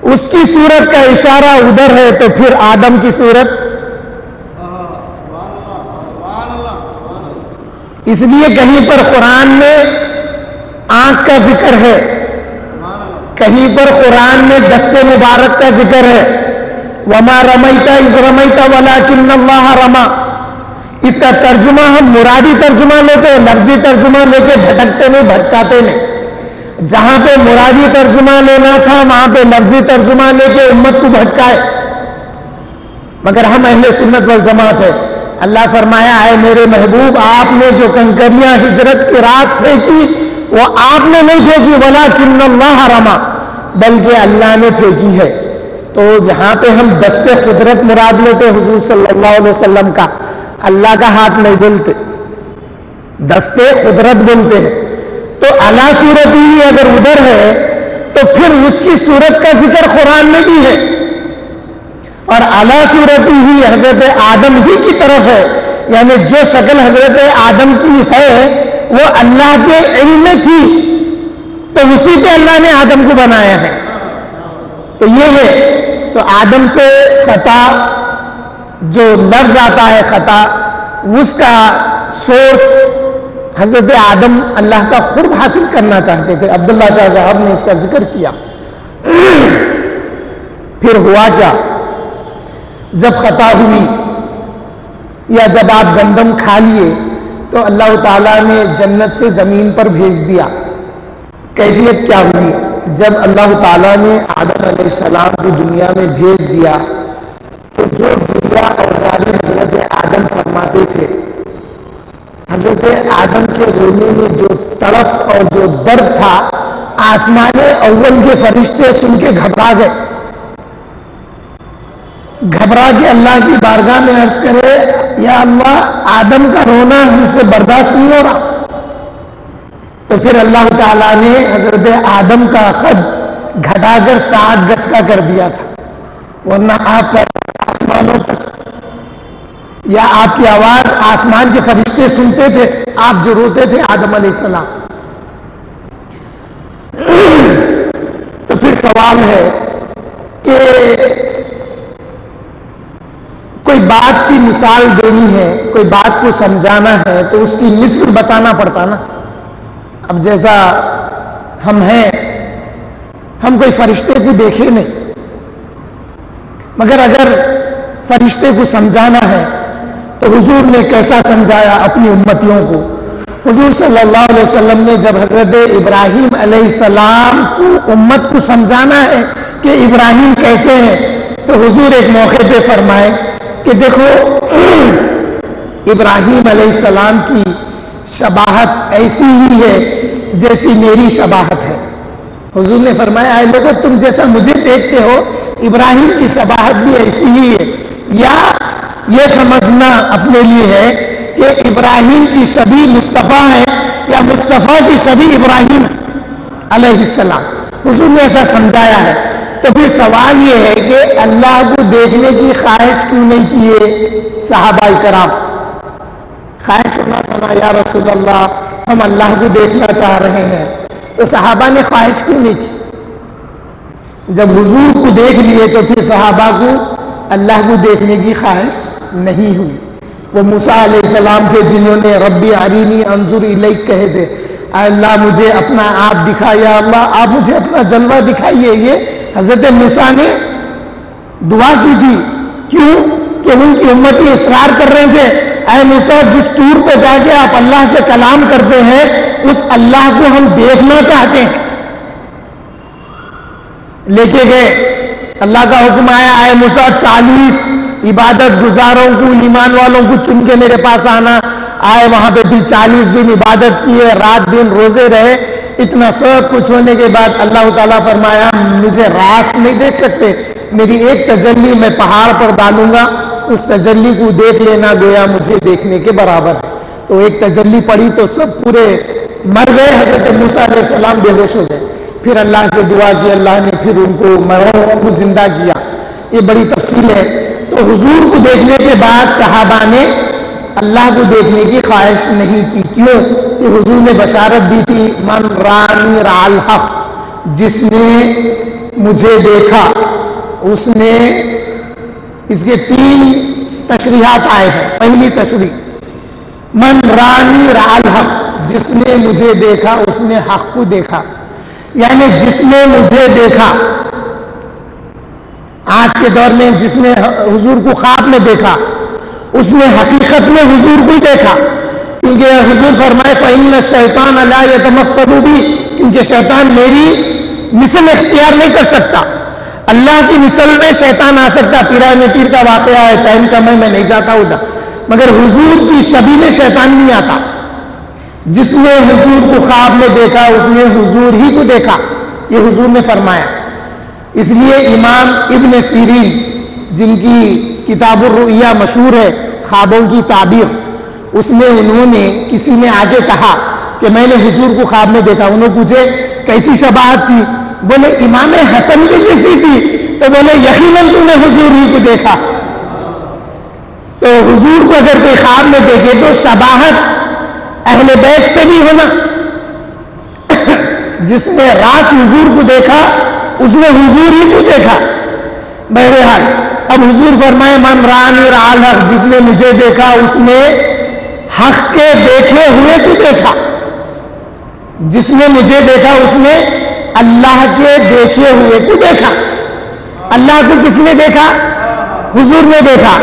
اس کی صورت کا اشارہ ادھر ہے تو پھر آدم کی صورت. اس لیے کہیں پر قرآن میں آنکھ کا ذکر ہے، کہیں پر قرآن میں دست مبارک کا ذکر ہے. وما رمیت اذ رمیت ولکن اللہ رما. اس کا ترجمہ ہم مرادی ترجمہ لیتے ہیں، لفظی ترجمہ لے کے بھٹکتے نہیں، بھٹکاتے نہیں. جہاں پہ مرادی ترجمہ لینا تھا وہاں پہ لفظی ترجمہ لے کے امت کو بھٹکائے. مگر ہم اہل سنت والجماعت ہے. اللہ فرمایا ہے میرے محبوب آپ نے جو کنکریاں ہجرت کی رات پھینکی وہ آپ نے نہیں پھینکی، ولکن اللہ رما، بلکہ اللہ نے پھینکی ہے. تو یہاں پہ ہم دست قدرت مراد لیتے حضور صلی اللہ علیہ وسلم کا، اللہ کا ہاتھ نہیں بولتے، دست قدرت بولتے ہیں. تو اعلیٰ صورت ہی اگر ادھر ہے تو پھر اس کی صورت کا ذکر قرآن میں بھی ہے، اور اعلیٰ صورت ہی حضرت آدم ہی کی طرف ہے. یعنی جو شکل حضرت آدم کی ہے وہ اللہ کے علم میں تھی، تو اسی پہ اللہ نے آدم کو بنایا ہے. تو یہ ہے. تو آدم سے خطا جو لفظ آتا ہے خطا، اس کا سورس حضرت آدم اللہ کا قرب حاصل کرنا چاہتے تھے. عبداللہ شاہ صاحب نے اس کا ذکر کیا. پھر ہوا کیا؟ جب خطا ہوئی یا جب آپ گندم کھا لیے تو اللہ تعالیٰ نے جنت سے زمین پر بھیج دیا. کیفیت کیا ہوئی؟ جب اللہ تعالیٰ نے آدم علیہ السلام کو دنیا میں بھیج دیا تو جو گریہ اوزاری حضرت آدم فرماتے تھے، حضرت آدم کے رونے میں جو تڑپ اور جو درد تھا، آسمان اول کے فرشتے سن کے گھبرا گئے. گھبرا کے اللہ کی بارگاہ میں عرض کرے یا اللہ آدم کا رونا ہم سے برداشت نہیں ہو رہا. تو پھر اللہ تعالیٰ نے حضرت آدم کا قد گھٹا کر 7 گز کا کر دیا تھا، ورنہ آپ کا آسمانوں تک یا آپ کی آواز آسمان کے فرشتے سنتے تھے آپ جو روتے تھے آدم علیہ السلام. سوال ہے کہ کوئی بات کی مثال دینی ہے، کوئی بات کو سمجھانا ہے تو اس کی مثل بتانا پڑتا نا۔ اب جیسا ہم ہیں، ہم کوئی فرشتے کو دیکھے نہیں، مگر اگر فرشتے کو سمجھانا ہے تو حضور نے کیسا سمجھایا اپنی امتیوں کو۔ حضور صلی اللہ علیہ وسلم نے جب حضرت ابراہیم علیہ السلام کو امت کو سمجھانا ہے کہ ابراہیم کیسے ہیں، تو حضور ایک موقع پہ فرمائے کہ دیکھو ابراہیم علیہ السلام کی شباہت ایسی ہی ہے جیسی میری شباہت ہے۔ حضور نے فرمایا اے لوگو، تم جیسا مجھے دیکھتے ہو ابراہیم کی شباہت بھی ایسی ہی ہے، یا یہ سمجھنا اپنے لیے ہے کہ ابراہیم کی شبیہ مصطفیٰ ہے یا مصطفیٰ کی شبیہ ابراہیم ہے علیہ السلام۔ حضور نے ایسا سمجھایا ہے۔ تو پھر سوال یہ ہے کہ اللہ کو دیکھنے کی خواہش کیوں نہیں کیے صحابہ کرام؟ خواہش ہونا تھا نا، یا رسول اللہ ہم اللہ کو دیکھنا چاہ رہے ہیں، تو صحابہ نے خواہش کیوں نہیں کی؟ جب حضور کو دیکھ لیے تو پھر صحابہ کو اللہ کو دیکھنے کی خواہش نہیں ہوئی۔ وہ موسیٰ علیہ السلام تھے جنہوں نے ربی ارینی انظر الیک کہے تھے، اے اللہ مجھے اپنا آپ دکھائیے، یا اللہ آپ مجھے اپنا جلوہ دکھائیے۔ یہ حضرت موسیٰ نے دعا کی تھی، کیوں کہ ان کی امتی اصرار کر رہے تھے اے موسیٰ جس طور پہ جا کے آپ اللہ سے کلام کرتے ہیں اس اللہ کو ہم دیکھنا چاہتے ہیں۔ لے کے گئے، اللہ کا حکم آیا اے موسیٰ 40 عبادت گزاروں کو، ایمان والوں کو چن کے میرے پاس آنا۔ آئے وہاں پہ بھی 40 دن عبادت کیے، رات دن روزے رہے۔ اتنا سب کچھ ہونے کے بعد اللہ تعالیٰ فرمایا مجھے راست نہیں دیکھ سکتے، میری ایک تجلی میں پہاڑ پر ڈالوں گا، اس تجلی کو دیکھ لینا گویا مجھے دیکھنے کے برابر ہے۔ تو ایک تجلی پڑی تو سب پورے مر گئے، حضرت موسیٰ علیہ السلام بے ہوش ہو گئے۔ پھر اللہ سے دعا کی، اللہ نے پھر ان کو مروں کو زندہ کیا۔ یہ بڑی تفصیل ہے۔ تو حضور کو دیکھنے کے بعد صحابہ نے اللہ کو دیکھنے کی خواہش نہیں کی۔ کیوں کہ حضور نے بشارت دی تھی من رانی رأى الحق، جس نے مجھے دیکھا اس نے، اس کے 3 تشریحات آئے ہیں۔ پہلی تشریح من رانی رأى الحق، جس نے مجھے دیکھا اس نے حق کو دیکھا، یعنی جس نے مجھے دیکھا۔ آج کے دور میں جس نے حضور کو خواب میں دیکھا اس نے حقیقت میں حضور کو دیکھا، کیونکہ حضور فرمائے فَإِنَّ الشَّيْطَانَ لَا يَتَمَثَّلُ بِي، کیونکہ شیطان میری مثل اختیار نہیں کر سکتا۔ اللہ کی مثل میں شیطان آ سکتا، پیرائے میں پیر کا واقعہ ہے، ٹائم کا میں نہیں جاتا ادھر، مگر حضور کی شبیہ میں شیطان نہیں آتا۔ جس نے حضور کو خواب میں دیکھا اس نے حضور ہی کو دیکھا، یہ حضور نے فرمایا۔ اس لیے امام ابن سیرین جن کی کتاب الرؤیا مشہور ہے، خوابوں کی تعبیر، اس میں انہوں نے کسی نے آگے کہا کہ میں نے حضور کو خواب میں دیکھا۔ انہوں نے پوچھے کیسی شباہت تھی؟ بولے امام حسن کی جیسی تھی۔ تو بولے یقیناً تو نے حضور ہی کو دیکھا۔ تو حضور کو اگر کوئی خواب میں دیکھے تو شباہت اہل بیت سے بھی ہونا۔ جس نے رات حضور کو دیکھا اس نے حضور ہی کو دیکھا۔ بہرحال اب حضور فرمائے من رانی رأى الحق، جس نے مجھے دیکھا اس نے حق کے دیکھے ہوئے کو دیکھا۔ جس نے مجھے دیکھا اس نے اللہ کے دیکھے ہوئے کو دیکھا۔ اللہ کو کس نے دیکھا؟ حضور نے دیکھا۔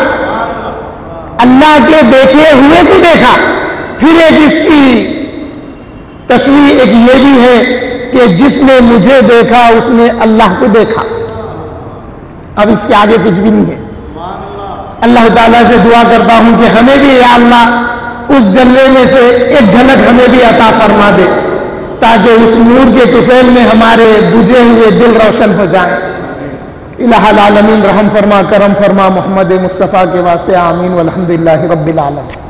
اللہ کے دیکھے ہوئے کو دیکھا۔ پھر ایک اس کی تشریح ایک یہ بھی ہے کہ جس نے مجھے دیکھا اس نے اللہ کو دیکھا۔ اب اس کے آگے کچھ بھی نہیں ہے۔ اللہ تعالیٰ سے دعا کرتا ہوں کہ ہمیں بھی یا اللہ اس جلوے میں سے ایک جھلک ہمیں بھی عطا فرما دے، تاکہ اس نور کے طفیل میں ہمارے بجھے ہوئے دل روشن ہو جائیں۔ الہ العالمین رحم فرما، کرم فرما، محمد مصطفیٰ کے واسطے آمین، والحمدللہ رب العالمین۔